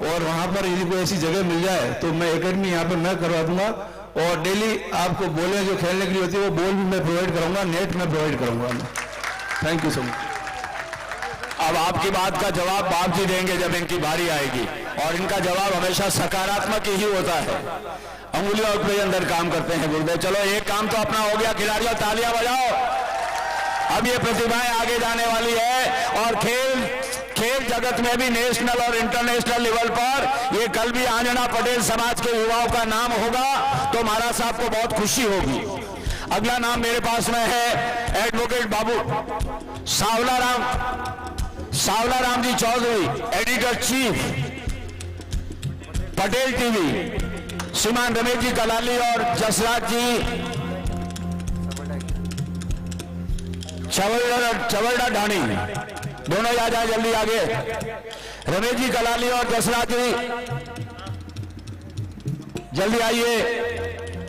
और वहां पर यदि कोई ऐसी जगह मिल जाए तो मैं एकेडमी यहाँ पर मैं करवा दूंगा और डेली आपको बॉलें जो खेलने के लिए होती है वो बॉल भी मैं प्रोवाइड करूंगा, नेट में प्रोवाइड करूंगा। Thank you so much. अब आपकी बात का जवाब बाप जी देंगे जब इनकी बारी आएगी, और इनका जवाब हमेशा सकारात्मक ही होता है, अंगुलियों के अंदर काम करते हैं गुरुदेव। चलो एक काम तो अपना हो गया, खिलाड़ियों तालियां बजाओ। अब ये प्रतिभाएं आगे जाने वाली है और खेल जगत में भी नेशनल और इंटरनेशनल लेवल पर ये कल भी आंजना पटेल समाज के युवाओं का नाम होगा तो महाराज साहब को बहुत खुशी होगी। अगला नाम मेरे पास में है advocate Babu Sawla Ram ji Chaudhary, editor chief. Patel TV श्रीमान रमेश जी कलाली और जसराज जी चवरडा ढाणी, दोनों आ जाए जल्दी आगे। रमेश जी कलाली और जसराज जी जल्दी आइए।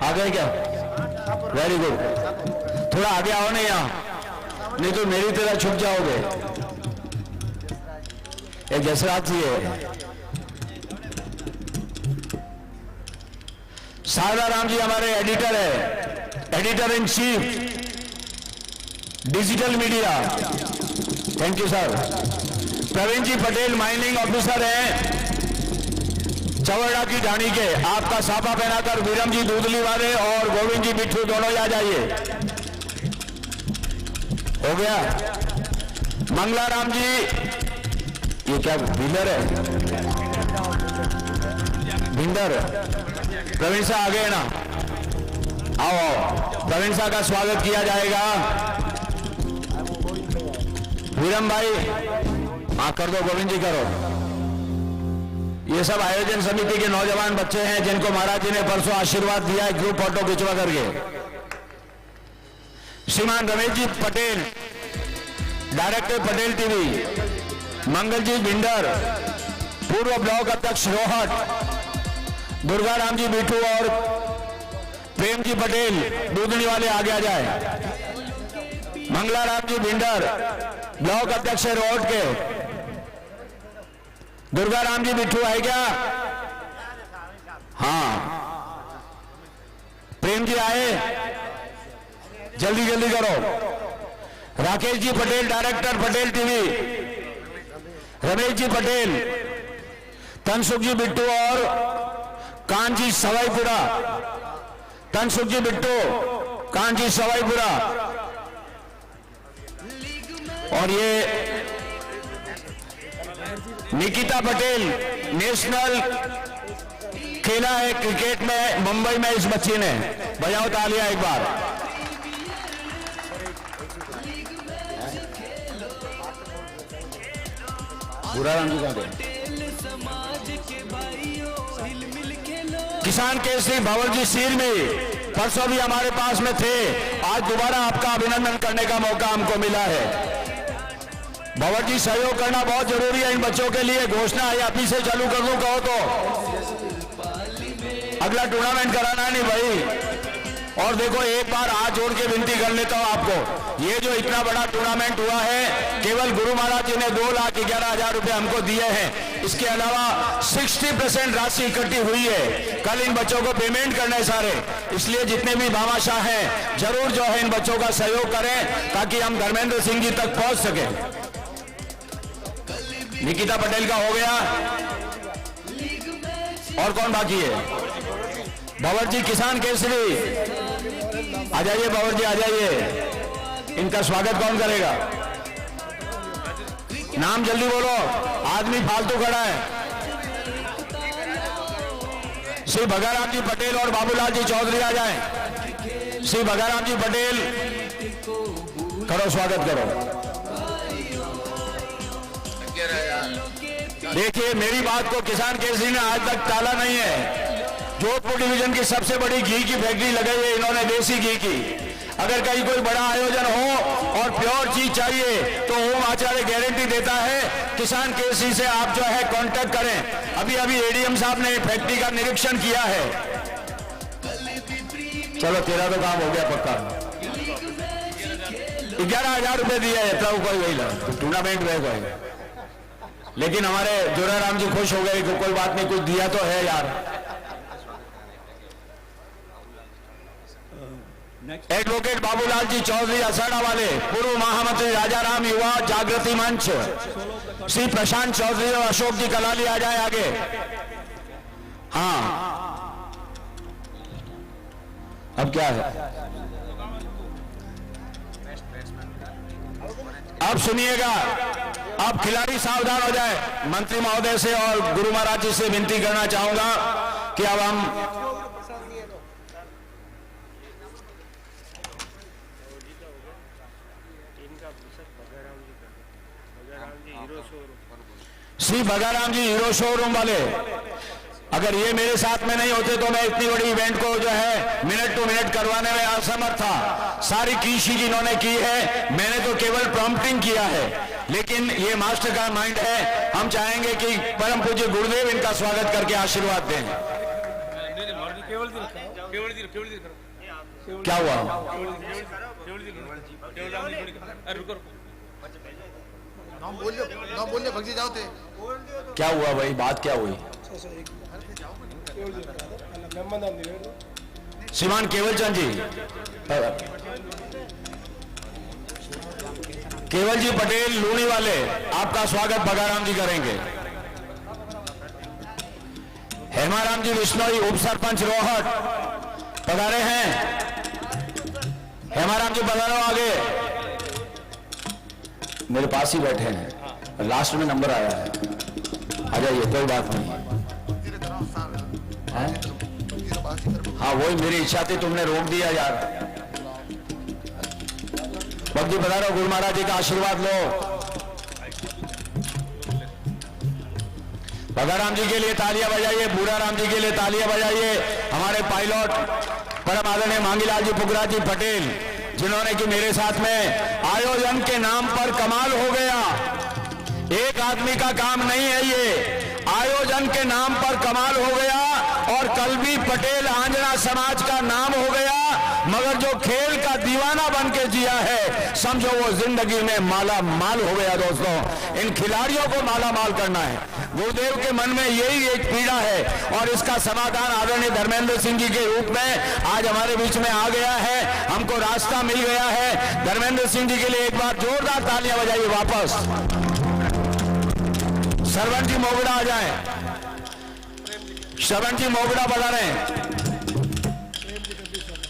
आ गए क्या? वेरी गुड, थोड़ा आगे आओ ना यहाँ, नहीं तो मेरी तरह छुप जाओगे। एक जसराज जी है, शारदा राम जी हमारे एडिटर है, editor in chief digital media, thank you sir. Praveen ji Patel mining officer हैं चवरडा की ढाणी के, आपका साफा पहनाकर वीरम जी दूधली वाले और गोविंद जी बिट्ठू दोनों आ जाइए। हो गया। मंगलाराम जी, ये क्या बिल्डर है? भिंडर प्रवीण साहब आ गए ना, आओ प्रवीण साहब का स्वागत किया जाएगा। वीरम भाई हाँ कर दो, गोविंद जी करो। ये सब आयोजन समिति के नौजवान बच्चे हैं जिनको महाराज जी ने परसों आशीर्वाद दिया है, ग्रुप फोटो खिंचवा करके। श्रीमान रमेश जी पटेल डायरेक्टर पटेल टीवी, मंगल जी भिंडर पूर्व ब्लॉक अध्यक्ष रोहट, दुर्गा राम जी बिट्टू और प्रेम जी पटेल दूधनी वाले आगे आ जाए। मंगला राम जी भिंडर ब्लॉक अध्यक्ष रोहट के, दुर्गा राम जी बिट्टू आए क्या? हाँ प्रेम जी आए, जल्दी जल्दी करो। राकेश जी पटेल डायरेक्टर पटेल टीवी, रमेश जी पटेल, तनसुख जी बिट्टू और कांजी सवाईपुरा, तनसुख जी बिट्टू कांजी सवाईपुरा। और ये निकिता पटेल नेशनल खेला है क्रिकेट में मुंबई में, इस बच्ची ने, बजाओ तालियां एक बार। बुरा राम जी कहां गए? किसान केसरी भंवर जी सीर में परसों भी हमारे पास में थे, आज दोबारा आपका अभिनंदन करने का मौका हमको मिला है। भंवर जी सहयोग करना बहुत जरूरी है इन बच्चों के लिए। घोषणा है अभी से चालू कर दूं कहो तो, अगला टूर्नामेंट कराना है नहीं भाई। और देखो एक बार हाथ जोड़ के विनती कर लेता हूं आपको, ये जो इतना बड़ा टूर्नामेंट हुआ है केवल गुरु महाराज जी ने 2,11,000 रुपए हमको दिए हैं, इसके अलावा 60% राशि इकट्ठी हुई है। कल इन बच्चों को पेमेंट करना है सारे, इसलिए जितने भी भामाशाह हैं जरूर जो है इन बच्चों का सहयोग करें ताकि हम धर्मेंद्र सिंह जी तक पहुंच सके। निकिता पटेल का हो गया, और कौन बाकी है? भंवर जी किसान केसरी आ जाइए, भंवर जी आ जाइए। इनका स्वागत कौन करेगा? नाम जल्दी बोलो, आदमी फालतू खड़ा है। श्री भगाराम जी पटेल और बाबूलाल जी चौधरी आ जाएं। श्री भगाराम जी पटेल करो, स्वागत करो। देखिए मेरी बात को किसान केसरी ने आज तक टाला नहीं है। जोधपुर डिवीजन की सबसे बड़ी घी की फैक्ट्री लगाई है इन्होंने, देसी घी की। अगर कहीं कोई बड़ा आयोजन हो और प्योर चीज चाहिए तो ओम आचार्य गारंटी देता है। किसान केसरी से आप जो है कांटेक्ट करें। अभी अभी एडीएम साहब ने फैक्ट्री का निरीक्षण किया है। चलो तेरा तो काम हो गया पक्का। 11,000 रुपए दिए है तब कोई वही टूर्नामेंट में कोई, लेकिन हमारे जोराराम जी खुश हो गए कि कोई बात नहीं, कुछ दिया तो है यार। एडवोकेट बाबूलाल जी चौधरी असाड़ा वाले, पूर्व महामंत्री राजाराम युवा जागृति मंच, श्री प्रशांत चौधरी और अशोक जी कलाली आ जाए आगे। हाँ अब क्या है? अब सुनिएगा, अब खिलाड़ी सावधान हो जाए। मंत्री महोदय से और गुरु महाराज जी से विनती करना चाहूंगा कि अब हम श्री भगाराम जी हीरो शोरूम वाले अगर ये मेरे साथ में नहीं होते तो मैं इतनी बड़ी इवेंट को जो है मिनट टू मिनट करवाने में असमर्थ था। सारी कीशी जिन्होंने की है, मैंने तो केवल प्रॉम्प्टिंग किया है, लेकिन ये मास्टर का माइंड है। हम चाहेंगे कि परम पूज्य गुरुदेव इनका स्वागत करके आशीर्वाद दें। क्या हुआ? क्या हुआ भाई, बात क्या हुई? श्रीमान केवल चंद जी, केवल जी पटेल लूनी वाले, आपका स्वागत बगाराम जी करेंगे। हेमाराम जी विश्नोई उप सरपंच रोहट पधारे हैं। हेमाराम जी पधारो आगे, मेरे पास ही बैठे हैं, लास्ट में नंबर आया है, आ जाइए, कोई बात नहीं है। हाँ वही मेरी इच्छा थी, तुमने रोक दिया यार। भक्ति पधारो, गुरु महाराज जी का आशीर्वाद लो। बगाराम जी के लिए तालियां बजाइए, बूढ़ा राम जी के लिए तालियां बजाइए। हमारे पायलट परम आदरणीय मांगीलाल जी पुगरा जी पटेल, जिन्होंने कि मेरे साथ में आयोजन के नाम पर कमाल हो गया। एक आदमी का काम नहीं है ये, आयोजन के नाम पर कमाल हो गया। और कल भी पटेल आंजना समाज का नाम हो गया, मगर जो खेल का दीवाना बन के जिया है, समझो वो जिंदगी में माला माल हो गया। दोस्तों, इन खिलाड़ियों को माला माल करना है। गुरुदेव के मन में यही एक पीड़ा है, और इसका समाधान आदरणीय धर्मेंद्र सिंह जी के रूप में आज हमारे बीच में आ गया है। हमको रास्ता मिल गया है। धर्मेंद्र सिंह जी के लिए एक बार जोरदार तालियां बजाइए। वापस श्रवण जी मोगड़ा आ जाए, श्रवण जी मोगड़ा बता रहे हैं।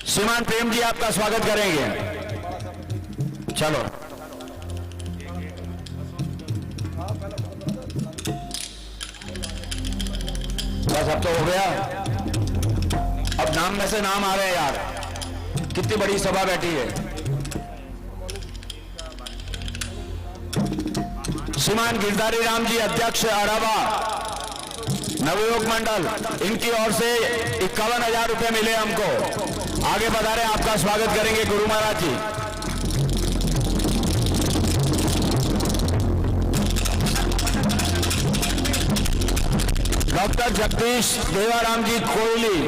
श्रीमान प्रेम जी आपका स्वागत करेंगे। चलो बस अब तो हो गया। अब नाम में से नाम आ रहे हैं यार, कितनी बड़ी सभा बैठी है। श्रीमान गिरधारी राम जी अध्यक्ष अरावा नवयोग मंडल, इनकी ओर से 51,000 रुपए मिले हमको। आगे पधारे, आपका स्वागत करेंगे गुरु महाराज जी। डॉक्टर जगदीश देवाराम जी कोयली,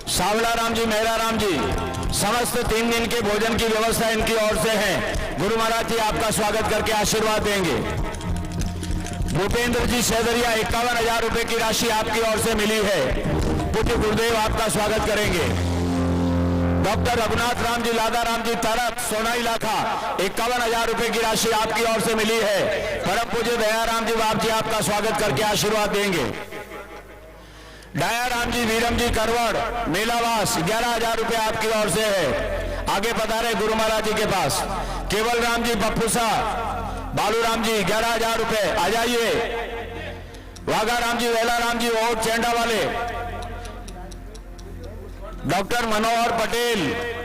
सावला राम जी, मेहरा राम जी, समस्त 3 दिन के भोजन की व्यवस्था इनकी ओर से है। गुरु महाराज जी आपका स्वागत करके आशीर्वाद देंगे। भूपेंद्र जी सहदरिया 51,000 रुपए की राशि आपकी ओर से मिली है। पूज्य गुरुदेव आपका स्वागत करेंगे। डॉक्टर रघुनाथ राम जी, लादा राम जी तरफ, सोना इलाका 51,000 रुपए की राशि आपकी ओर से मिली है। परम पूज्य दयाराम जी बाप जी आपका स्वागत करके आशीर्वाद देंगे। दयाराम जी वीरम जी करवड़ मेलावास 11,000 रुपए आपकी ओर से है। आगे पधारे गुरु महाराज जी के पास। केवल राम जी बप्पूसा, बालू राम जी 11,000 रुपए, आ जाइए। वाघा राम जी, वेला राम जी और चेंडा वाले। डॉक्टर मनोहर पटेल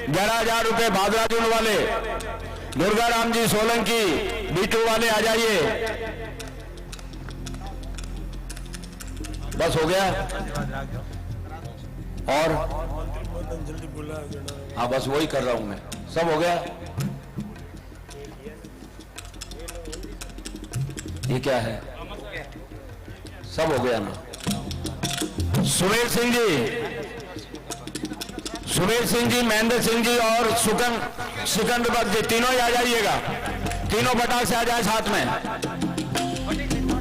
11,000 रुपए भादराजुन वाले। दुर्गा राम जी सोलंकी बीटू वाले, आ जाइए। बस हो गया। और हाँ बस वही कर रहा हूं मैं, सब हो गया। ये क्या है, सब हो गया ना। सुमेर सिंह जी, महेंद्र सिंह जी और सिकंदर जी, तीनों ही आ जाइएगा। तीनों बटा से आ जाए साथ में,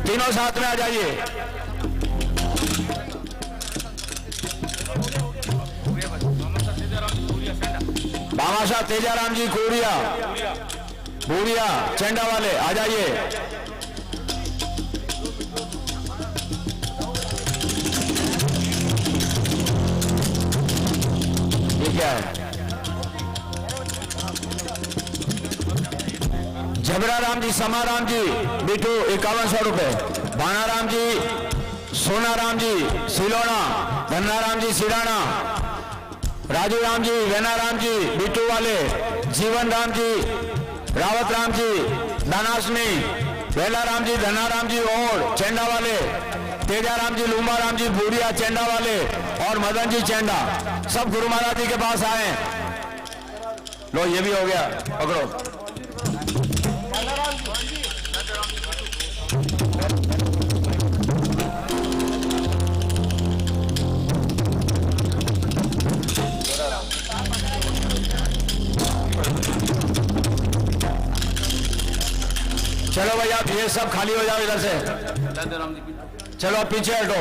तीनों साथ में आ जाइए। भामाशाह तेजाराम जी भूरिया चेंडा वाले, आ जाइए। ये क्या है? झबरा राम जी, समा राम जी बिटू 5100 रुपए। भाना राम जी, सोना राम जी सिलोना, धन्ना राम जी सिराना, राजू राम जी, वेना राम जी बिटू वाले, जीवन राम जी, रावत राम जी, दानासनी, वेला राम जी, धना राम जी और चेंडा वाले, तेजाराम जी, लूंबाराम जी, बूढ़िया चेंडा वाले और मदन जी चेंडा सब गुरु महाराज जी के पास आए। लो ये भी हो गया, पकड़ो। चलो भैया ये सब खाली हो जाओ इधर से। चलो अब पीछे हटो,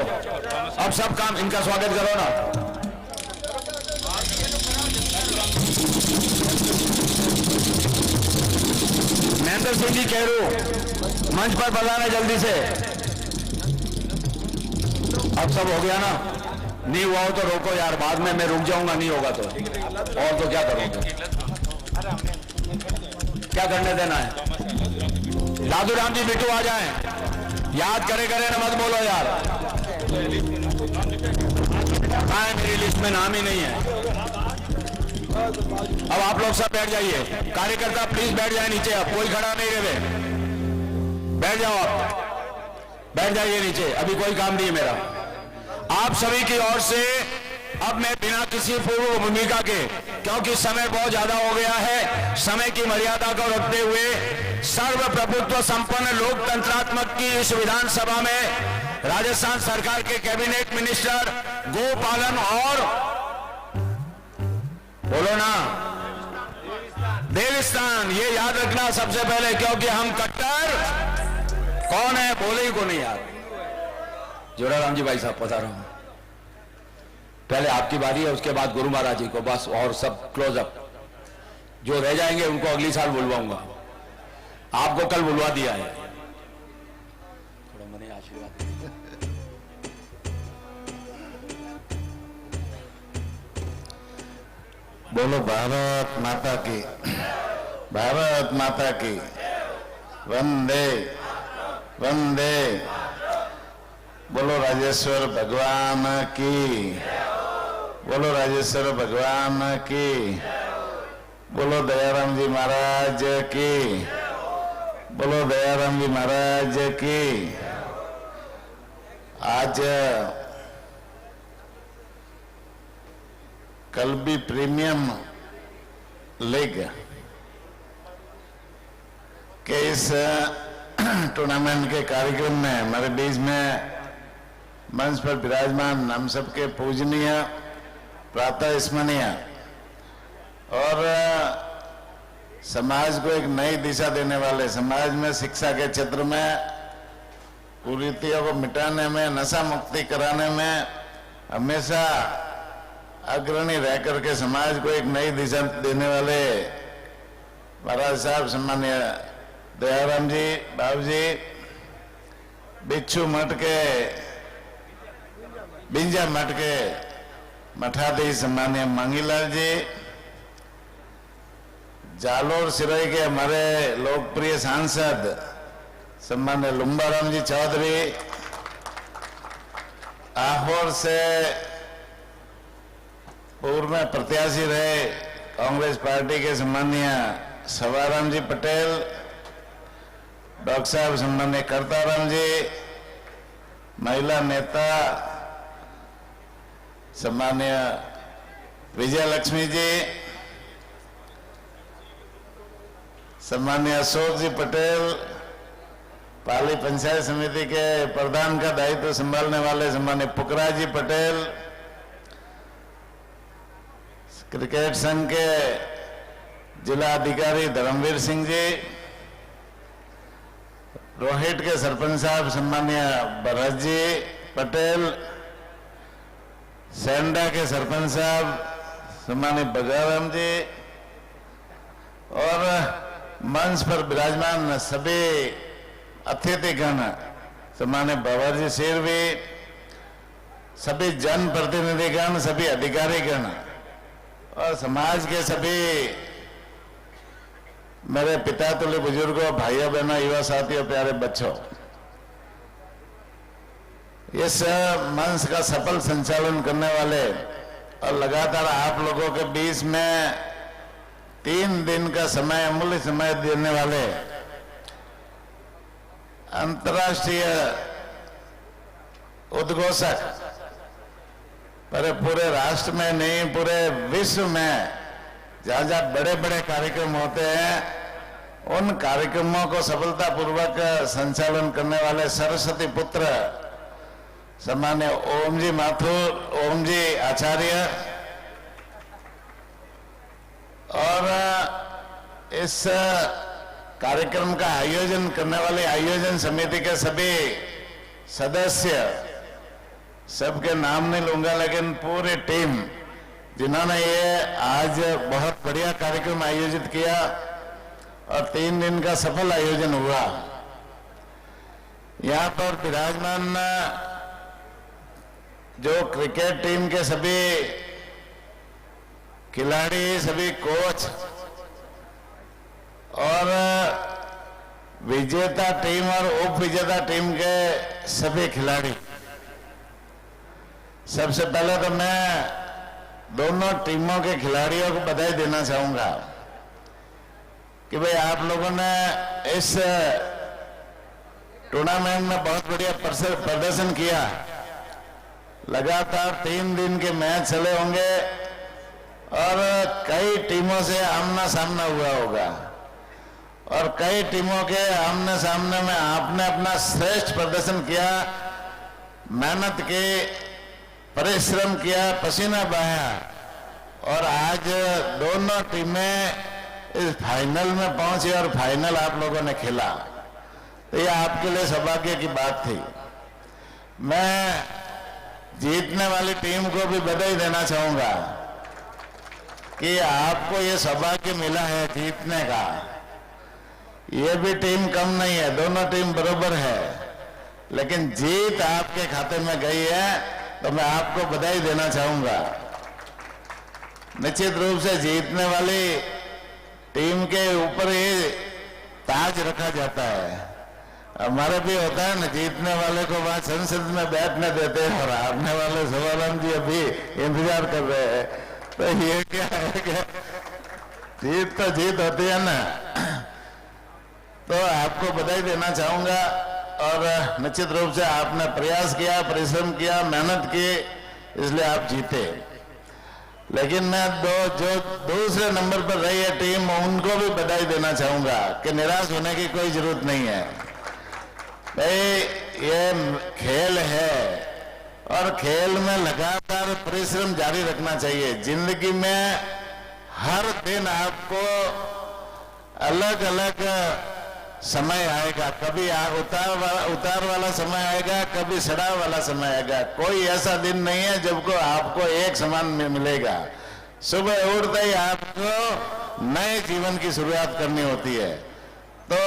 अब सब काम इनका स्वागत करो ना। महेंद्र सिंह जी केहरू मंच पर पधारें जल्दी से। अब सब हो गया ना? नहीं हुआ हो तो रोको यार, बाद में मैं रुक जाऊंगा, नहीं होगा तो और तो क्या करोगे? क्या करने देना है? दादू राम जी बिट्टू आ जाएं, याद करे करे ना मत बोलो यार। मेरी लिस्ट में नाम ही नहीं है। अब आप लोग सब बैठ जाइए, कार्यकर्ता प्लीज बैठ जाए नीचे। अब कोई खड़ा नहीं रहे, बैठ जाओ, आप बैठ जाइए नीचे, अभी कोई काम नहीं है मेरा। आप सभी की ओर से अब मैं बिना किसी पूर्व भूमिका के, क्योंकि समय बहुत ज्यादा हो गया है, समय की मर्यादा को रखते हुए सर्व प्रभुत्व संपन्न लोकतंत्रात्मक की इस विधानसभा में राजस्थान सरकार के कैबिनेट मिनिस्टर गोपालन और बोलो ना देवस्थान, ये याद रखना सबसे पहले, क्योंकि हम कट्टर कौन है बोले ही को नहीं याद। जोराराम जी भाई साहब पधारो, पहले आपकी बारी है, उसके बाद गुरु महाराज जी को बस, और सब क्लोजअप। जो रह जाएंगे उनको अगली साल बुलवाऊंगा, आपको कल बुलवा दिया है। थोड़ा मने आशीर्वाद। बोलो भारत माता की, भारत माता की, वंदे वंदे। बोलो राजेश्वर भगवान की, बोलो राजेश्वर भगवान की, बोलो दयाराम जी महाराज की, बोलो दयाराम जी महाराज की। आज कल भी प्रीमियम लीग के इस टूर्नामेंट के कार्यक्रम में हमारे बीच में मंच पर विराजमान हम सबके पूजनीय, प्रातः स्मरणीय और समाज को एक नई दिशा देने वाले, समाज में शिक्षा के क्षेत्र में कुरीतियों को मिटाने में, नशा मुक्ति कराने में हमेशा अग्रणी रह करके समाज को एक नई दिशा देने वाले महाराज साहब सम्मान्य दयाराम जी, बाबू जी, बिच्छू मठ के, बिंजा मठ के मठाधीश सम्मान्य मांगीलाल जी, जालोर सिरोही के हमारे लोकप्रिय सांसद सम्मान्य लूंबाराम जी चौधरी, आहोर से पूर्व में प्रत्याशी रहे कांग्रेस पार्टी के सम्मान्य सवाराम जी पटेल, डॉक्टर साहब सम्मान्य करताराम जी, महिला नेता सम्मान्य विजय लक्ष्मी जी, सम्मान्य अशोक जी पटेल, पाली पंचायत समिति के प्रधान का दायित्व संभालने वाले सम्मान्य पुखराज जी पटेल, क्रिकेट संघ के जिला अधिकारी धर्मवीर सिंह जी, रोहित के सरपंच साहब सम्मान्य भरत जी पटेल, सेंडा के सरपंच साहब सम्मान्य बजाराम जी और मंच पर विराजमान सभी अतिथिगण सम्मान्य बाबाजी शेरवी, सभी जनप्रतिनिधिगण, सभी अधिकारीगण और समाज के सभी मेरे पिता तुल्य बुजुर्गों, भाइयों बहनों, युवा साथियों, प्यारे बच्चों, इस मंच का सफल संचालन करने वाले और लगातार आप लोगों के बीच में 3 दिन का समय, अमूल्य समय देने वाले अंतर्राष्ट्रीय उद्घोषक, पर पूरे राष्ट्र में नहीं पूरे विश्व में जहां जहां बड़े बड़े कार्यक्रम होते हैं उन कार्यक्रमों को सफलतापूर्वक संचालन करने वाले सरस्वती पुत्र सम्मान्य ओम जी माथुर, ओम जी आचार्य, और इस कार्यक्रम का आयोजन करने वाली आयोजन समिति के सभी सदस्य, सबके नाम नहीं लूंगा लेकिन पूरी टीम जिन्होंने ये आज बहुत बढ़िया कार्यक्रम आयोजित किया और 3 दिन का सफल आयोजन हुआ। यहाँ पर विराजमान जो क्रिकेट टीम के सभी खिलाड़ी, सभी कोच और विजेता टीम और उप विजेता टीम के सभी खिलाड़ी, सबसे पहले तो मैं दोनों टीमों के खिलाड़ियों को बधाई देना चाहूंगा कि भाई आप लोगों ने इस टूर्नामेंट में बहुत बढ़िया प्रदर्शन किया। लगातार 3 दिन के मैच चले होंगे और कई टीमों से आमना सामना हुआ होगा और कई टीमों के आमने सामने में आपने अपना श्रेष्ठ प्रदर्शन किया, मेहनत की, परिश्रम किया, पसीना बहाया और आज दोनों टीमें इस फाइनल में पहुंची और फाइनल आप लोगों ने खेला। तो ये आपके लिए सौभाग्य की बात थी। मैं जीतने वाली टीम को भी बधाई देना चाहूंगा कि आपको ये सौभाग्य मिला है जीतने का। ये भी टीम कम नहीं है, दोनों टीम बराबर है, लेकिन जीत आपके खाते में गई है तो मैं आपको बधाई देना चाहूंगा। निश्चित रूप से जीतने वाली टीम के ऊपर ही ताज रखा जाता है। हमारे भी होता है ना, जीतने वाले को वहां संसद में बैठने देते हैं और हारने वाले सवालम जी अभी इंतजार कर रहे हैं। तो ये क्या है कि जीत तो जीत होती है ना। तो आपको बधाई देना चाहूंगा और निश्चित रूप से आपने प्रयास किया, परिश्रम किया, मेहनत की, इसलिए आप जीते। लेकिन मैं जो दूसरे नंबर पर रही है टीम, उनको भी बधाई देना चाहूंगा कि निराश होने की कोई जरूरत नहीं है। भाई ये खेल है और खेल में लगातार परिश्रम जारी रखना चाहिए। जिंदगी में हर दिन आपको अलग अलग समय आएगा, कभी उतार वाला समय आएगा, कभी चढ़ाव वाला समय आएगा। कोई ऐसा दिन नहीं है जब को आपको एक समान मिलेगा। सुबह उठते ही आपको नए जीवन की शुरुआत करनी होती है। तो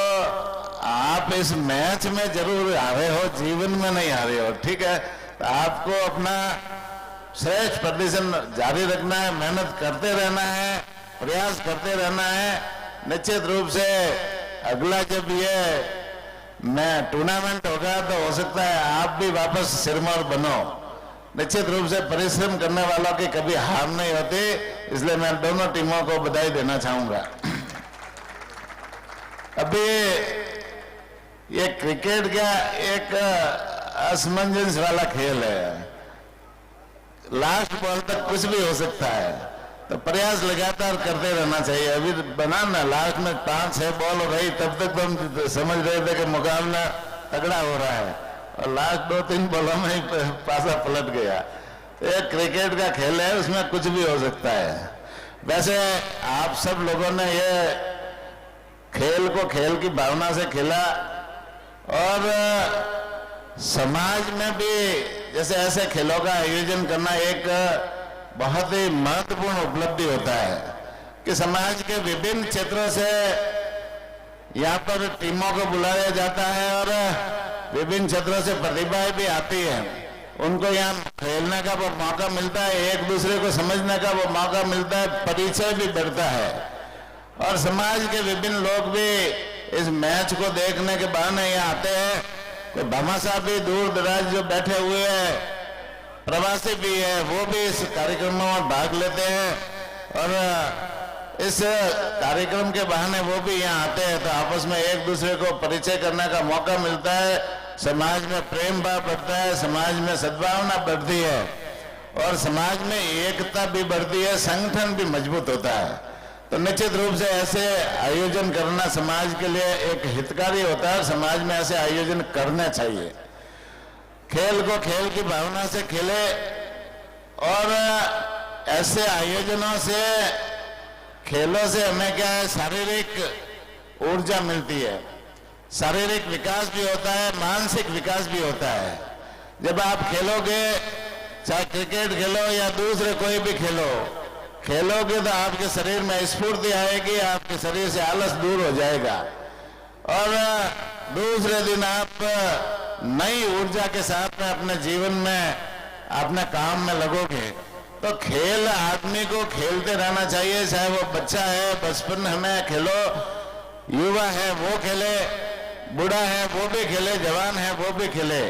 आप इस मैच में जरूर हारे हो, जीवन में नहीं हारे हो, ठीक है। तो आपको अपना श्रेष्ठ प्रदर्शन जारी रखना है, मेहनत करते रहना है, प्रयास करते रहना है। निश्चित रूप से अगला जब ये टूर्नामेंट होगा तो हो सकता है आप भी वापस सिरमौर बनो। निश्चित रूप से परिश्रम करने वालों की कभी हार नहीं होती, इसलिए मैं दोनों टीमों को बधाई देना चाहूंगा। अभी ये क्रिकेट का एक असमंजस वाला खेल है, लास्ट बॉल तक कुछ भी हो सकता है, तो प्रयास लगातार करते रहना चाहिए। अभी बना ना, लास्ट में 5-6 बॉल हो रही, तब तक तो हम समझ रहे थे कि मुकाबला तगड़ा हो रहा है और लास्ट 2-3 बॉलों में ही पासा पलट गया। एक क्रिकेट का खेल है, उसमें कुछ भी हो सकता है। वैसे आप सब लोगों ने ये खेल को खेल की भावना से खेला और समाज में भी जैसे ऐसे खेलों का आयोजन करना एक बहुत ही महत्वपूर्ण उपलब्धि होता है कि समाज के विभिन्न क्षेत्रों से यहाँ पर टीमों को बुलाया जाता है और विभिन्न क्षेत्रों से प्रतिभाएं भी आती हैं। उनको यहाँ खेलने का वो मौका मिलता है, एक दूसरे को समझने का वो मौका मिलता है, परिचय भी बढ़ता है और समाज के विभिन्न लोग भी इस मैच को देखने के बहाने यहाँ आते हैं। कोई भामाशाह भी दूर दराज जो बैठे हुए हैं, प्रवासी भी है, वो भी इस कार्यक्रमों में भाग लेते हैं और इस कार्यक्रम के बहाने वो भी यहाँ आते हैं, तो आपस में एक दूसरे को परिचय करने का मौका मिलता है समाज में प्रेम भाव बढ़ता है, समाज में सद्भावना बढ़ती है और समाज में एकता भी बढ़ती है, संगठन भी मजबूत होता है। तो निश्चित रूप से ऐसे आयोजन करना समाज के लिए एक हितकारी होता है और समाज में ऐसे आयोजन करना चाहिए। खेल को खेल की भावना से खेले और ऐसे आयोजनों से, खेलों से हमें क्या है, शारीरिक ऊर्जा मिलती है, शारीरिक विकास भी होता है, मानसिक विकास भी होता है। जब आप खेलोगे, चाहे क्रिकेट खेलो या दूसरे कोई भी खेलोगे तो आपके शरीर में स्फूर्ति आएगी, आपके शरीर से आलस दूर हो जाएगा और दूसरे दिन आप नई ऊर्जा के साथ में अपने जीवन में, अपने काम में लगोगे। तो खेल आदमी को खेलते रहना चाहिए, चाहे वो बच्चा है, बचपन में खेलो, युवा है वो खेले, बूढ़ा है वो भी खेले, जवान है वो भी खेले।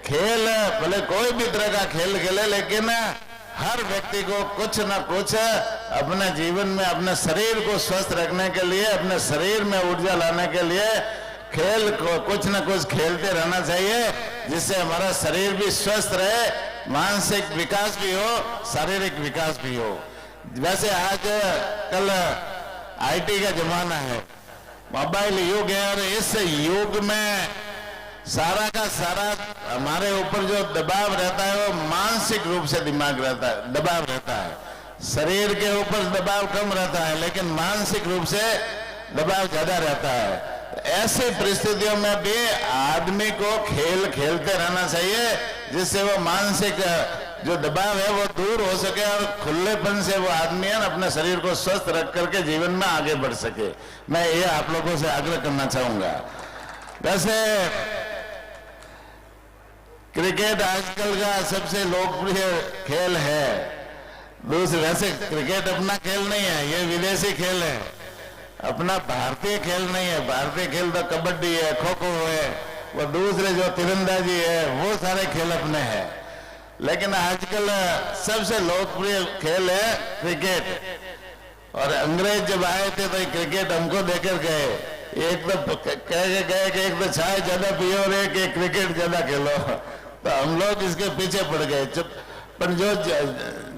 खेल भले कोई भी तरह का खेल खेले, लेकिन हर व्यक्ति को कुछ ना कुछ अपने जीवन में, अपने शरीर को स्वस्थ रखने के लिए, अपने शरीर में ऊर्जा लाने के लिए खेल को कुछ ना कुछ खेलते रहना चाहिए, जिससे हमारा शरीर भी स्वस्थ रहे, मानसिक विकास भी हो, शारीरिक विकास भी हो। वैसे आज कल आईटी का जमाना है, मोबाइल युग है और इस युग में सारा का सारा हमारे ऊपर जो दबाव रहता है वो मानसिक रूप से दबाव रहता है। शरीर के ऊपर दबाव कम रहता है लेकिन मानसिक रूप से दबाव ज्यादा रहता है। ऐसी परिस्थितियों में भी आदमी को खेल खेलते रहना चाहिए, जिससे वो मानसिक जो दबाव है वो दूर हो सके और खुलेपन से वो आदमी है अपने शरीर को स्वस्थ रख करके जीवन में आगे बढ़ सके। मैं ये आप लोगों से आग्रह करना चाहूंगा। वैसे क्रिकेट आजकल का सबसे लोकप्रिय खेल है। वैसे क्रिकेट अपना खेल नहीं है, ये विदेशी खेल है, अपना भारतीय खेल नहीं है। भारतीय खेल तो कबड्डी है, खो खो है, वो दूसरे जो तीरंदाजी है, वो सारे खेल अपने हैं। लेकिन आजकल सबसे लोकप्रिय खेल है क्रिकेट। और अंग्रेज जब आए थे तो क्रिकेट हमको देकर गए, एक तो कह के गए कि एक तो चाय ज्यादा पियो और एक क्रिकेट ज्यादा खेलो। तो हम लोग इसके पीछे पड़ गए। पर जो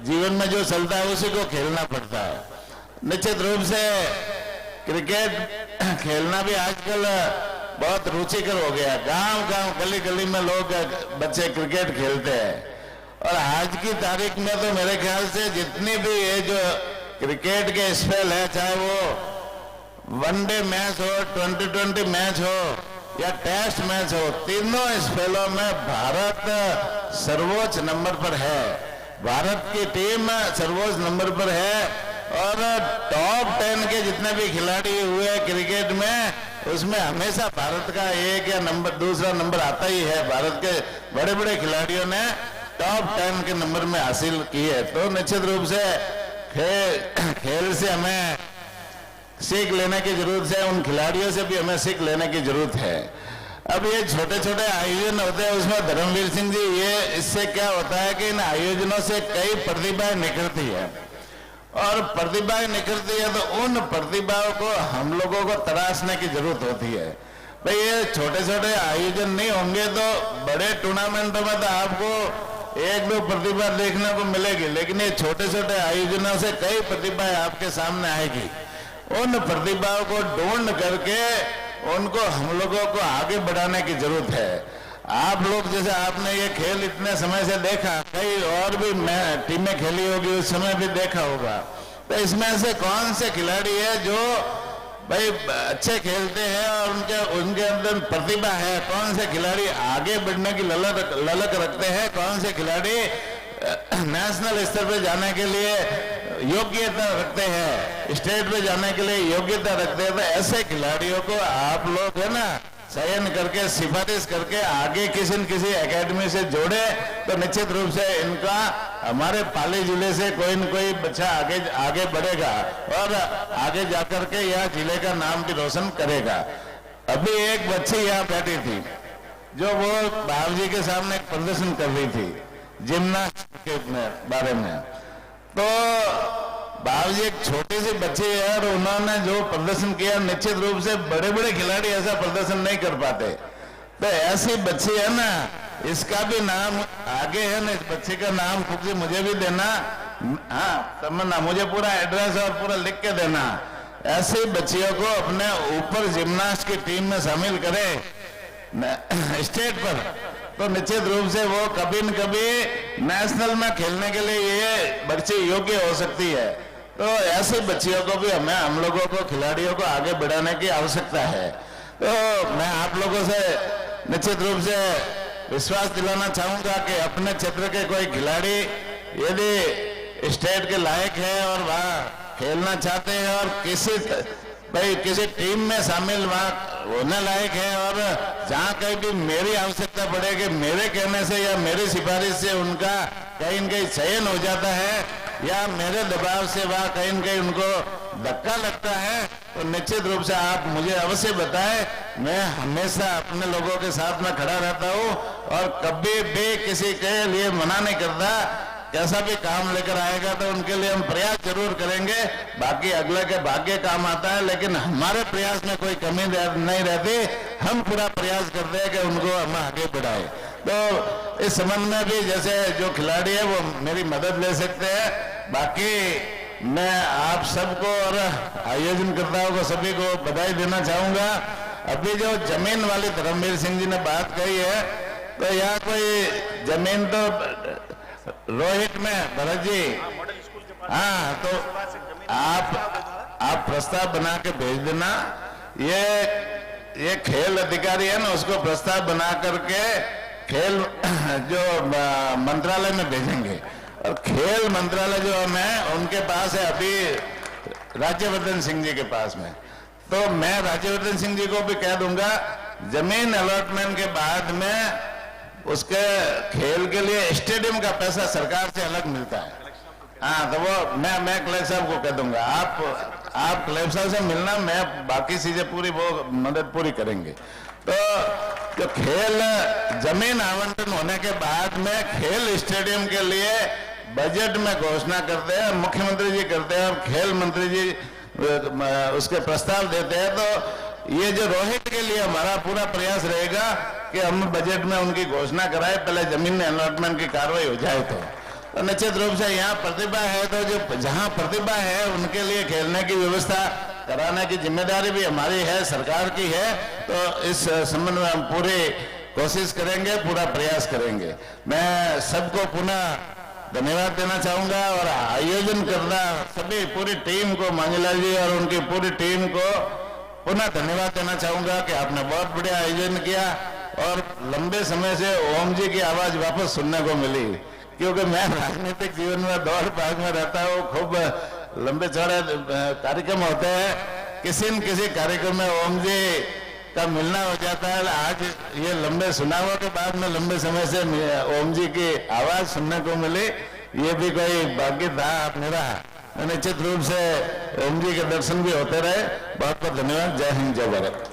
जीवन में जो चलता है उसी को खेलना पड़ता है। निश्चित रूप से क्रिकेट खेलना भी आजकल बहुत रुचिकर हो गया। गांव गांव गली गली में लोग बच्चे क्रिकेट खेलते हैं। और आज की तारीख में तो मेरे ख्याल से जितनी भी ये जो क्रिकेट के स्पेल है, चाहे वो वनडे मैच हो, 2020 मैच हो या टेस्ट मैच हो, तीनों स्पेलों में भारत सर्वोच्च नंबर पर है। भारत की टीम सर्वोच्च नंबर पर है और टॉप 10 के जितने भी खिलाड़ी हुए क्रिकेट में, उसमें हमेशा भारत का एक या दूसरा नंबर आता ही है। भारत के बड़े बड़े खिलाड़ियों ने टॉप 10 के नंबर में हासिल की है। तो निश्चित रूप से खेल से हमें सीख लेने की जरूरत है, उन खिलाड़ियों से भी हमें सीख लेने की जरूरत है। अब ये छोटे छोटे आयोजन होते हैं, उसमें धर्मवीर सिंह जी, ये इससे क्या होता है कि इन आयोजनों से कई प्रतिभाएं निकलती है और प्रतिभाएं निकलती है तो उन प्रतिभाओं को हम लोगों को तराशने की जरूरत होती है। भाई ये छोटे छोटे आयोजन नहीं होंगे तो बड़े टूर्नामेंटों में तो आपको एक दो प्रतिभा देखने को मिलेगी, लेकिन ये छोटे छोटे आयोजनों से कई प्रतिभाएं आपके सामने आएगी। उन प्रतिभाओं को ढूंढ करके उनको हम लोगों को आगे बढ़ाने की जरूरत है। आप लोग जैसे आपने ये खेल इतने समय से देखा, कई और भी टीमें खेली होगी, उस समय भी देखा होगा। तो इसमें से कौन से खिलाड़ी है जो भाई अच्छे खेलते हैं और उनके अंदर प्रतिभा है, कौन से खिलाड़ी आगे बढ़ने की ललक रखते हैं, कौन से खिलाड़ी नेशनल स्तर पे जाने के लिए योग्यता रखते हैं, स्टेट पे जाने के लिए योग्यता रखते हैं। तो ऐसे खिलाड़ियों को आप लोग है ना चयन करके, सिफारिश करके आगे किसी न किसी एकेडमी से जोड़े तो निश्चित रूप से इनका हमारे पाली जिले से कोई न कोई बच्चा आगे बढ़ेगा और आगे जाकर के यह जिले का नाम भी रोशन करेगा। अभी एक बच्ची यहाँ बैठी थी जो वो बाबू जी के सामने एक प्रदर्शन कर रही थी जिम्नास्टिक के बारे में। तो बाबू जी एक छोटी सी बच्ची है और उन्होंने जो प्रदर्शन किया, निश्चित रूप से बड़े बड़े खिलाड़ी ऐसा प्रदर्शन नहीं कर पाते। तो ऐसी बच्ची है ना, इसका भी नाम आगे है ना, इस बच्ची का नाम खुद से मुझे भी देना। हाँ तमन्ना, मुझे पूरा एड्रेस और पूरा लिख के देना। ऐसी बच्चियों को अपने ऊपर जिम्नास्ट की टीम में शामिल करे स्टेट पर, तो निश्चित रूप से वो कभी न कभी नेशनल में खेलने के लिए ये बच्ची योग्य हो सकती है। तो ऐसी बच्चियों को भी हम लोगों को, खिलाड़ियों को आगे बढ़ाने की आवश्यकता है। तो मैं आप लोगों से निश्चित रूप से विश्वास दिलाना चाहूंगा कि अपने क्षेत्र के कोई खिलाड़ी यदि स्टेट के लायक है और वहाँ खेलना चाहते हैं और किसी टीम में शामिल वहाँ होने लायक है, और जहाँ कहीं भी मेरी आवश्यकता पड़ेगी, मेरे कहने से या मेरी सिफारिश से उनका कहीं न कहीं चयन हो जाता है, या मेरे दबाव से वहाँ कहीं न कहीं उनको धक्का लगता है, तो निश्चित रूप से आप मुझे अवश्य बताएं। मैं हमेशा अपने लोगों के साथ में खड़ा रहता हूँ और कभी भी किसी के लिए मना नहीं करता। कैसा भी काम लेकर आएगा तो उनके लिए हम प्रयास जरूर करेंगे। बाकी अगले के भाग्य काम आता है, लेकिन हमारे प्रयास में कोई कमी नहीं रहती। हम पूरा प्रयास करते हैं कि उनको हम आगे बढ़ाए। तो इस संबंध में भी जैसे जो खिलाड़ी है वो मेरी मदद ले सकते हैं। बाकी मैं आप सबको और आयोजनकर्ताओं को सभी को बधाई देना चाहूंगा। अभी जो जमीन वाली धर्मवीर सिंह जी ने बात कही है, तो यहाँ कोई जमीन तो रोहित में भरत जी, हाँ, तो आप प्रस्ताव बना के भेज देना। ये खेल अधिकारी है ना, उसको प्रस्ताव बना करके खेल जो मंत्रालय में भेजेंगे, और खेल मंत्रालय जो है उनके पास है अभी राज्यवर्धन सिंह जी के पास में। तो मैं राज्यवर्धन सिंह जी को भी कह दूंगा, जमीन अलॉटमेंट के बाद में उसके खेल के लिए स्टेडियम का पैसा सरकार से अलग मिलता है। हाँ, तो वो मैं कलेक्टर साहब को कह दूंगा, आप कलेक्टर साहब से मिलना, मैं बाकी चीजें पूरी वो मदद पूरी करेंगे। तो जो खेल जमीन आवंटन होने के बाद में खेल स्टेडियम के लिए बजट में घोषणा करते हैं, मुख्यमंत्री जी करते हैं और खेल मंत्री जी उसके प्रस्ताव देते हैं। तो ये जो रोहित के लिए हमारा पूरा प्रयास रहेगा कि हम बजट में उनकी घोषणा कराए, पहले जमीन अलॉटमेंट की कार्रवाई हो जाए। तो निश्चित रूप से यहाँ प्रतिभा है, तो जो जहाँ प्रतिभा है उनके लिए खेलने की व्यवस्था कराने की जिम्मेदारी भी हमारी है, सरकार की है। तो इस संबंध में हम पूरी कोशिश करेंगे, पूरा प्रयास करेंगे। मैं सबको पुनः धन्यवाद देना चाहूंगा और आयोजन करना सभी पूरी टीम को, मांगीलाल जी और उनकी पूरी टीम को पुनः धन्यवाद देना चाहूंगा कि आपने बहुत बढ़िया आयोजन किया और लंबे समय से ओम जी की आवाज वापस सुनने को मिली। क्योंकि मैं राजनीतिक जीवन में दौड़ भाग में रहता हूँ, खूब लंबे चौड़े कार्यक्रम होते हैं, किसी न किसी कार्यक्रम में ओम जी का मिलना हो जाता है। आज ये लंबे सुनावों के बाद में लंबे समय से ओम जी की आवाज सुनने को मिली, ये भी कोई भाग्य था मेरा। निश्चित रूप से ओम जी के दर्शन भी होते रहे। बहुत बहुत धन्यवाद। जय हिंद, जय भारत।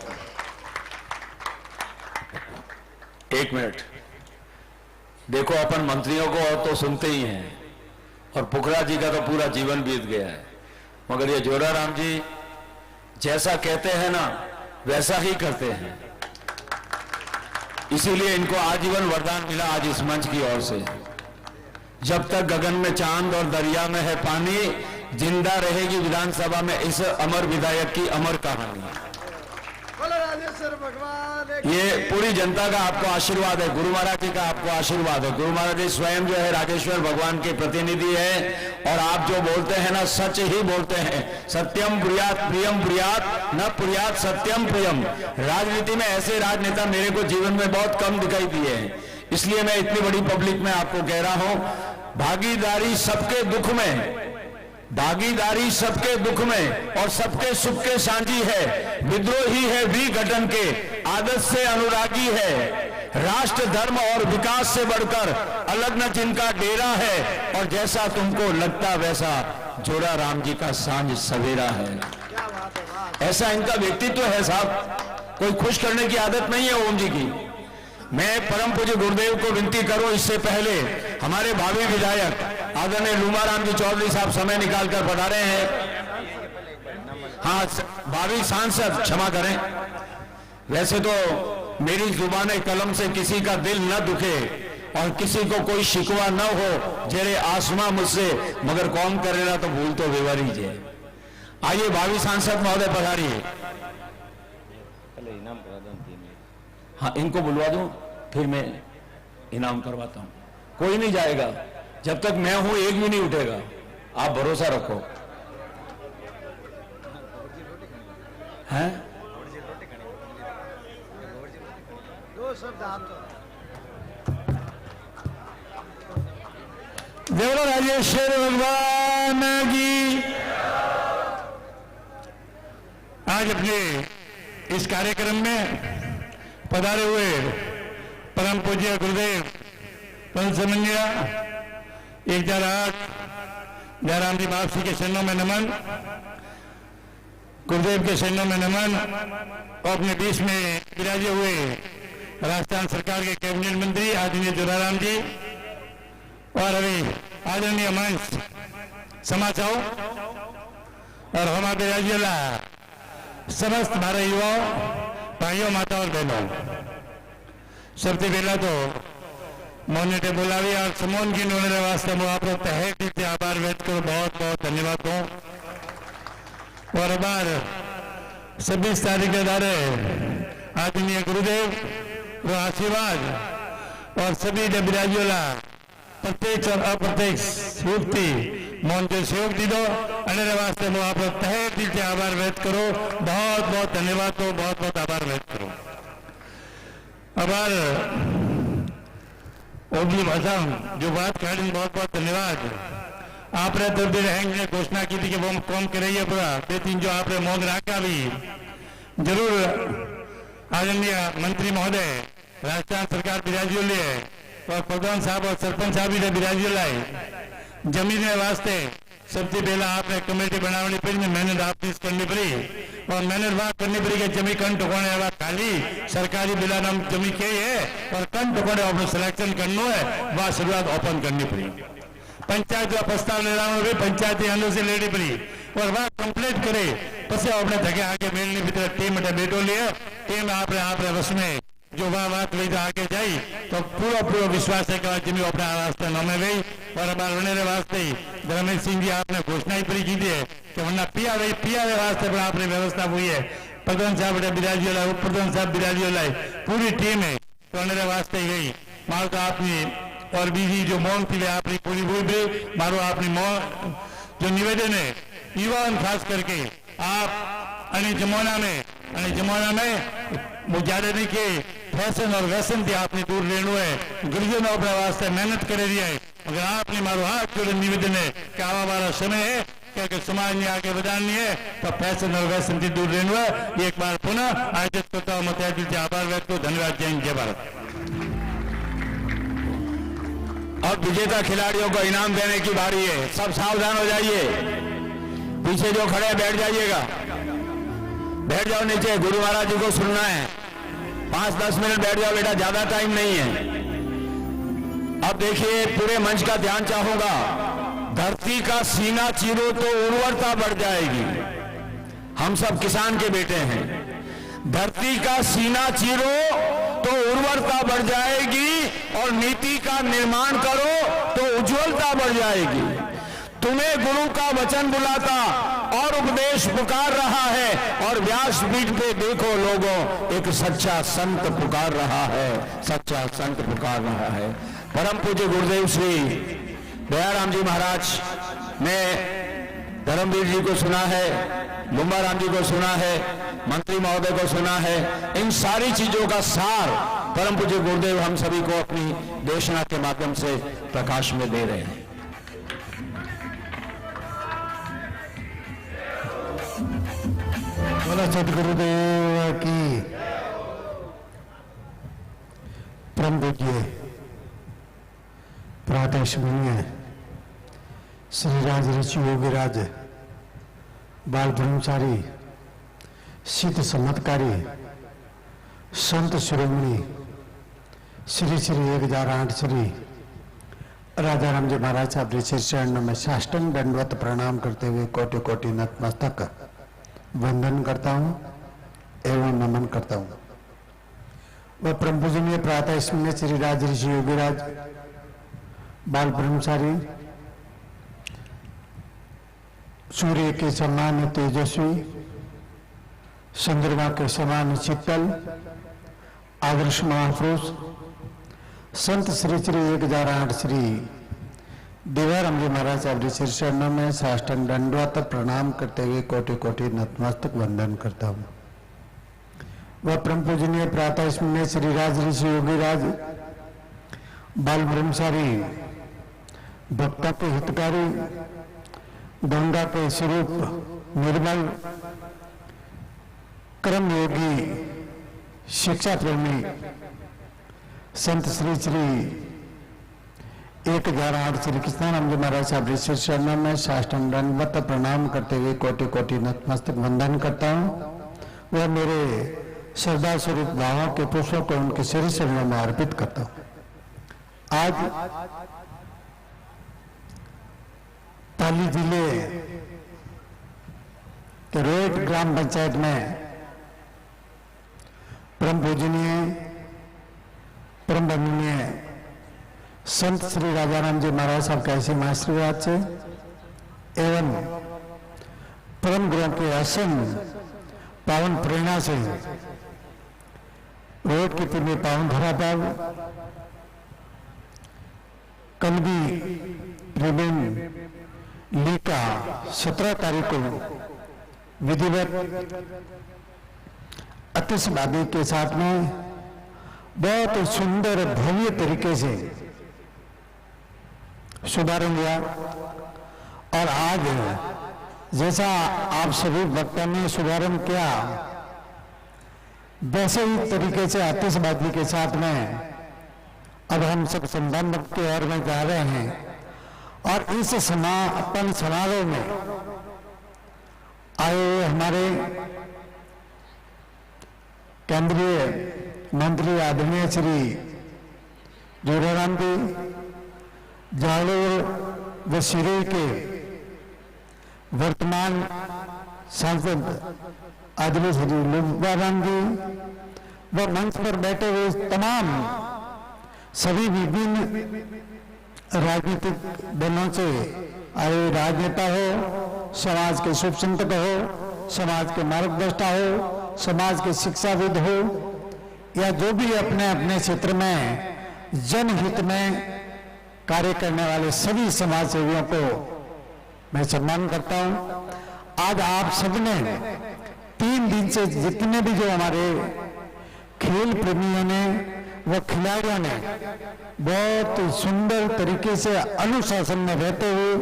एक मिनट, देखो अपन मंत्रियों को तो सुनते ही हैं और पुखरा जी का तो पूरा जीवन बीत गया है, मगर ये जोराराम जी जैसा कहते हैं ना वैसा ही करते हैं, इसीलिए इनको आजीवन वरदान मिला आज इस मंच की ओर से। जब तक गगन में चांद और दरिया में है पानी, जिंदा रहेगी विधानसभा में इस अमर विधायक की अमर कहानी। ये पूरी जनता का आपको आशीर्वाद है, गुरु महाराज जी का आपको आशीर्वाद है। गुरु महाराज जी स्वयं जो है राजेश्वर भगवान के प्रतिनिधि है और आप जो बोलते हैं ना सच ही बोलते हैं। सत्यम ब्रूयात प्रियम ब्रूयात न ब्रूयात सत्यम प्रियम। राजनीति में ऐसे राजनेता मेरे को जीवन में बहुत कम दिखाई दिए हैं, इसलिए मैं इतनी बड़ी पब्लिक में आपको कह रहा हूं, भागीदारी सबके दुख में, भागीदारी सबके दुख में और सबके सुख के साझी है। विद्रोही है विघटन के, आदत से अनुरागी है, राष्ट्र धर्म और विकास से बढ़कर अलग न जिनका डेरा है, और जैसा तुमको लगता वैसा जोड़ा राम जी का सांझ सवेरा है। ऐसा इनका व्यक्तित्व है साहब, कोई खुश करने की आदत नहीं है ओम जी की। मैं परम पूज्य गुरुदेव को विनती करूं, इससे पहले हमारे भावी विधायक आदरणीय लूमाराम जी चौधरी साहब समय निकालकर पधारे हैं। हाँ, भावी सांसद क्षमा करें, वैसे तो मेरी जुबान कलम से किसी का दिल न दुखे और किसी को कोई शिकवा न हो, जेरे आसमां मुझसे मगर कौन करेगा तो भूल तो व्यवहारी है। आइए भावी सांसद महोदय पधारिए। हाँ, इनको बुलवा दूं, फिर मैं इनाम करवाता हूं। कोई नहीं जाएगा जब तक मैं हूं, एक भी नहीं उठेगा, आप भरोसा रखो। हैं? दो शब्द आप देवरा राजेश्वर भगवान की। आज अपने इस कार्यक्रम में पधारे हुए परम पूज्य गुरुदेव पंत समन्या 108 जयराम जी बाप के चरणों में नमन, गुरुदेव के चरणों में नमन और अपने बीच में विराजे हुए राजस्थान सरकार के कैबिनेट मंत्री आदरणीय जोराराम जी और अभी आदरणीय मंच समाचाओ और हमारे राज्य समस्त हमारे युवाओं, भाइयों, माता और बहनों, सबसे पहला तो मोने बोलावी और समोन की नोने वास्ते मैं आप लोग तहे दिल से आभार व्यक्त करो, बहुत बहुत धन्यवाद दूं। और अबार 26 तारीख के दारे आदरणीय गुरुदेव रो आशीर्वाद और सभी जब विराजियोला प्रत्यक्ष और अप्रत्यक्ष युक्ति मोहन जो सहयोग दीदो अने वास्ते मैं आप लोग तहे दिल से आभार व्यक्त करो, बहुत बहुत धन्यवाद दो, बहुत बहुत आभार व्यक्त करो। आभार ओबली भाषा जो बात करें, बहुत बहुत धन्यवाद। आपने तो भी रहेंगे घोषणा की थी कि वो कौन करेंगे पूरा 2-3 जो आपने मौन रखा भी जरूर आदरणीय मंत्री महोदय राजस्थान सरकार बिराजियो लिए और प्रधान साहब और सरपंच साहब भी बिराजियो लाए। जमीन वास्ते सबसे पहला आपने कमेटी बनानी पड़ी, मेहनत आपकी करनी पड़ी और मेहनत वहां करनी पड़ी कि जमी कन टुकोने वाला खाली सरकारी बिला नाम जमी के है और कन टुकोने अपने सिलेक्शन करना है, वह शुरुआत ओपन करनी पड़ी। पंचायत का प्रस्ताव ले रहा हूँ, पंचायती अंदर से लेनी पड़ी और वह कंप्लीट करे पसे अपने धके आगे मेलनी भीतर टीम बैठो लिए टीम आपने बस में जो वह बात वही तो आगे जाई तो पूरा विश्वास है कि जमी अपने वास्ते नमे गई और अब होने वास्ते धर्मेश सिंह जी आपने घोषणा ही पड़ी की है कि वरना पिया वास्ते पर आपने व्यवस्था हुई है। प्रधान साहब बिराजी लाई, उप प्रधान साहब बिराजी लाई, पूरी टीम है तो होने वास्ते गई मारो तो आपने और बीजी जो मौन थी आपकी पूरी हुई भी मारो अपनी मौन जो निवेदन है युवा खास करके आप जमाना में वो ज्यादा नहीं के फैशन और वैसन थी आपने दूर रहना है, गुरुजनों अपने वास्ते मेहनत कर दिया है। अगर आपने मारो हाथ जोड़े निवेदन है कि आवा वाला समय है क्या समाज में आगे बढ़ानी है तो फैशन और वैसन थी दूर रहना है। एक बार पुनः आयोजित करता हूँ मैं दिल से आभार व्यक्त करूं। धन्यवाद। जय हिंद, जय भारत। अब विजेता खिलाड़ियों को इनाम देने की बारी है, सब सावधान हो जाइए, पीछे जो खड़े बैठ जाइएगा, बैठ जाओ नीचे, गुरु महाराज जी को सुनना है। 5-10 मिनट बैठ जाओ बेटा, ज्यादा टाइम नहीं है। अब देखिए पूरे मंच का ध्यान चाहूंगा, धरती का सीना चीरो तो उर्वरता बढ़ जाएगी। हम सब किसान के बेटे हैं, धरती का सीना चीरो तो उर्वरता बढ़ जाएगी और नीति का निर्माण करो तो उज्जवलता बढ़ जाएगी। तुम्हें गुरु का वचन बुलाता और उपदेश पुकार रहा है और व्यासपीठ पे देखो लोगों, एक सच्चा संत पुकार रहा है, सच्चा संत पुकार रहा है। परम पूज्य गुरुदेव श्री दयाराम जी महाराज ने धर्मवीर जी को सुना है, लुम्बा राम जी को सुना है, मंत्री महोदय को सुना है। इन सारी चीजों का सार परम पूज्य गुरुदेव हम सभी को अपनी देशना के माध्यम से प्रकाश में दे रहे हैं। बोलो सदगुरुदेव की। परम पूज्य प्रादेश मुनिय श्री राज ऋषि योगीराज बाल ब्रह्मचारी सिद्ध चमत्कारी संत शिरोमणि श्री श्री 1008 श्री राजा राम जी महाराज साहब श्री चरणों में साष्टांग दंडवत प्रणाम करते हुए कोटि कोटि नतमस्तक वंदन करता हूं एवं नमन करता हूं। व परम पूजनीय प्रातः स्मरणीय श्री राज ऋषि योगीराज बाल ब्रह्मचारी, सूर्य के समान तेजस्वी, चंद्रमा के समान शीतल, आदर्श महापुरुष संत श्री श्री 1008 श्री देवाराम जी महाराज अपने श्री चरणों में साष्टांग दंडवत प्रणाम करते हुए कोटि कोटि नतमस्तक वंदन करता हूँ। वह परम पूजनीय प्रातः स्मरणीय श्री राज ऋषि योगीराज बाल ब्रह्मचारी, भक्तों के हितकारी, गंगा के स्वरूप निर्मल, कर्म योगी, शिक्षा प्रेमी संत श्री श्री 1008 श्री कृष्णानंद जी महाराज साहब श्री चरणों में साष्टांग दंडवत प्रणाम करते हुए कोटि कोटि नतमस्तक वंदन करता हूँ। वह मेरे श्रद्धा स्वरूप भावों के पुष्पों को उनके श्री चरणों में अर्पित करता हूँ। आज पाली जिले के रोहट ग्राम पंचायत में परम पूजनीय परम वंदनीय संत श्री राजाराम जी महाराज साहब के ऐसे आशीर्वाद से एवं परम गुरुओं के असीम पावन प्रेरणा से रोड की पुण्य पावन धरा पर कल भी प्रवीण लीका 17 तारीख को विधिवत आतिशबाजी के साथ में बहुत सुंदर भव्य तरीके से शुभारंभ हुआ। और आज जैसा आप सभी वक्ता ने शुभारंभ किया, वैसे ही तरीके से आतिशबाजी के साथ में अब हम सब संबंध की ओर में जा रहे हैं। और इस समापन समारोह में आए हुए हमारे केंद्रीय मंत्री आदरणीय श्री जोराराम जी, जालोर व सिरोही के वर्तमान सांसद आदरणीय श्री लुबाराम जी व मंच पर बैठे हुए तमाम सभी विभिन्न राजनीतिक दलों से आए राजनेता हो, समाज के शुभ चिंतक हो, समाज के मार्गदर्शक हो, समाज के शिक्षाविद हो, या जो भी अपने अपने क्षेत्र में जनहित में कार्य करने वाले सभी समाज सेवियों को मैं सम्मान करता हूं। आज आप सबने 3 दिन से जितने भी जो हमारे खेल प्रेमियों ने व खिलाड़ियों ने बहुत सुंदर तरीके से अनुशासन में रहते हुए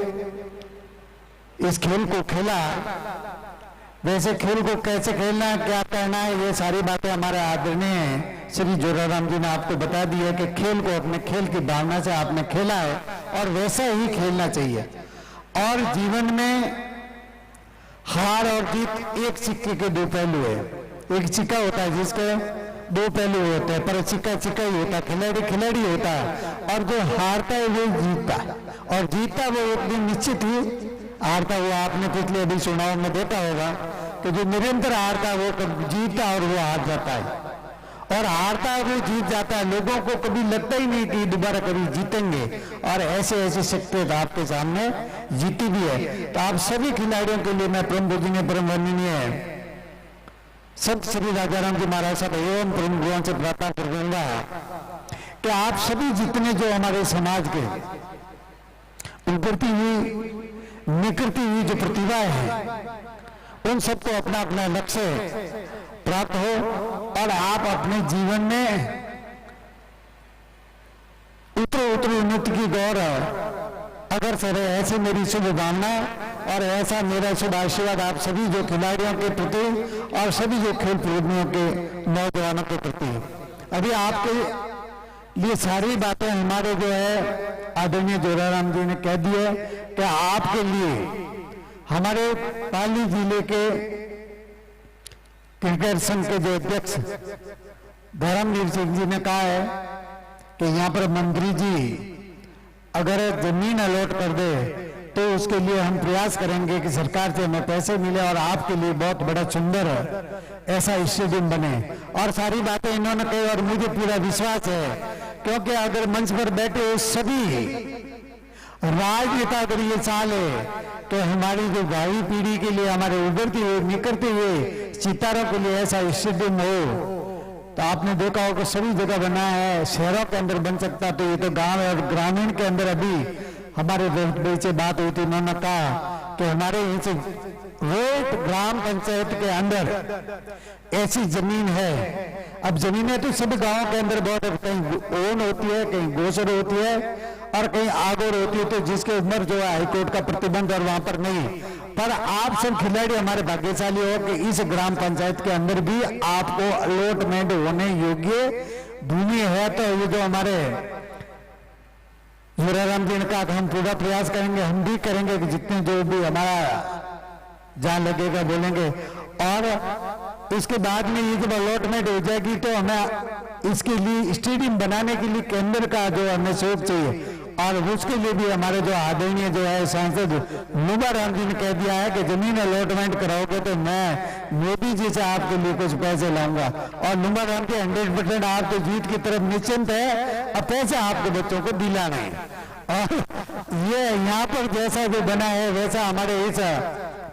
इस खेल को खेला। वैसे खेल को कैसे खेलना है, क्या करना है, ये सारी बातें हमारे आदरणीय श्री जोराराम जी ने आपको बता दी है कि खेल को अपने खेल की भावना से आपने खेला है और वैसा ही खेलना चाहिए। और जीवन में हार और जीत एक सिक्के के 2 पहलू है। एक सिक्का होता है जिसके 2 पहलू होते हैं, पर सिक्का सिक्का ही होता है, खिलाड़ी खिलाड़ी होता है। और जो हारता है वो जीतता है, और जीतता वो एक दिन निश्चित ही हारता हुआ। आपने पिछले अभी चुनाव में देखा होगा कि जो निरंतर हारता है वो कभी जीतता और वो हार जाता है, और हारता है वो जीत जाता है। लोगों को कभी लगता ही नहीं कि दोबारा कभी जीतेंगे, और ऐसे ऐसे शक्तियां आपके सामने जीती भी है। तो आप सभी खिलाड़ियों के लिए मैं परम पूजनीय परम वंदनीय संत श्री राजाराम जी महाराज साहब एवं परम गुरुओं से प्रार्थना करूंगा कि आप सभी जितने जो हमारे समाज के उभरती हुई निकलती हुई जो प्रतिभाएं हैं, उन सबको अपना अपना लक्ष्य प्राप्त हो, और आप अपने जीवन में उतरो उन्नति की गौर अगर सर ऐसी मेरी शुभकामना और ऐसा मेरा शुभ आशीर्वाद आप सभी जो खिलाड़ियों के प्रति और सभी जो खेल प्रेमियों के नौजवानों के प्रति। अभी आपके लिए सारी बातें हमारे जो है आदरणीय जोराराम जी ने कह दी है कि आपके लिए हमारे पाली जिले के क्रिकेट संघ के जो अध्यक्ष धर्मवीर सिंह जी ने कहा है कि यहाँ पर मंत्री जी अगर जमीन अलॉट कर दे तो उसके लिए हम प्रयास करेंगे कि सरकार से हमें पैसे मिले और आपके लिए बहुत बड़ा सुंदर ऐसा स्टेडियम बने। और सारी बातें इन्होंने कही और मुझे पूरा विश्वास है, क्योंकि अगर मंच पर बैठे हुए सभी राजनेता अगर ये चाले तो हमारी जो भावी पीढ़ी के लिए, हमारे उभरते हुए निकलते हुए सितारों के लिए ऐसा स्टेडियम हो, तो आपने देखा होगा सभी जगह बना है, शहरों के अंदर बन सकता, तो ये तो गांव है। और ग्रामीण के अंदर अभी हमारे बड़े से बात हुई थी, उन्होंने कहा कि हमारे इस रोड ग्राम पंचायत के अंदर ऐसी जमीन है। अब जमीनें तो सभी गांवों के अंदर बहुत, कहीं ओन होती है, कहीं गोचर होती है और कहीं आगोर होती है, तो जिसके ऊपर जो है हाईकोर्ट का प्रतिबंध और वहां पर नहीं। पर आप सब खिलाड़ी हमारे भाग्यशाली हो कि इस ग्राम पंचायत के अंदर भी आपको अलॉटमेंट होने योग्य भूमि है। तो ये जो हमारे हीराराम जी ने कहा कि हम पूरा प्रयास करेंगे, हम भी करेंगे कि जितने जो भी हमारा जहां लगेगा बोलेंगे। और इसके बाद में ये जब अलॉटमेंट हो जाएगी तो हमें इसके लिए स्टेडियम बनाने के लिए केंद्र का जो हमें सहयोग चाहिए, और उसके लिए भी हमारे जो आदरणीय जो है सांसद लुबा राम जी ने कह दिया है कि जमीन अलॉटमेंट कराओगे तो मैं मोदी जी से आपके लिए कुछ पैसे लाऊंगा। और लुबा राम जी 100% आप तो जीत की तरफ निश्चिंत है, अब पैसे आपके बच्चों को दिलाना है। और ये यहाँ पर जैसा जो बना है वैसा हमारे इस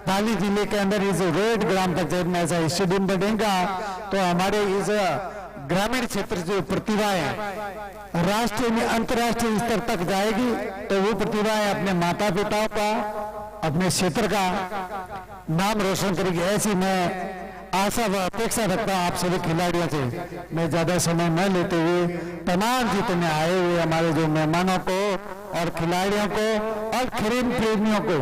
पाली जिले के अंदर इस रोड ग्राम पंचायत में ऐसा स्टेडियम बनेगा, तो हमारे इस ग्रामीण क्षेत्र जो प्रतिभाएं राष्ट्रीय में अंतर्राष्ट्रीय स्तर तक जाएगी, तो वो प्रतिभाएं अपने माता पिताओं का, अपने क्षेत्र का नाम रोशन करेगी। ऐसी मैं आशा व अपेक्षा रखता हूं आप सभी खिलाड़ियों से। मैं ज्यादा समय न लेते हुए तमाम जितने आए हुए हमारे जो मेहमानों को और खिलाड़ियों को और खेल प्रेमियों को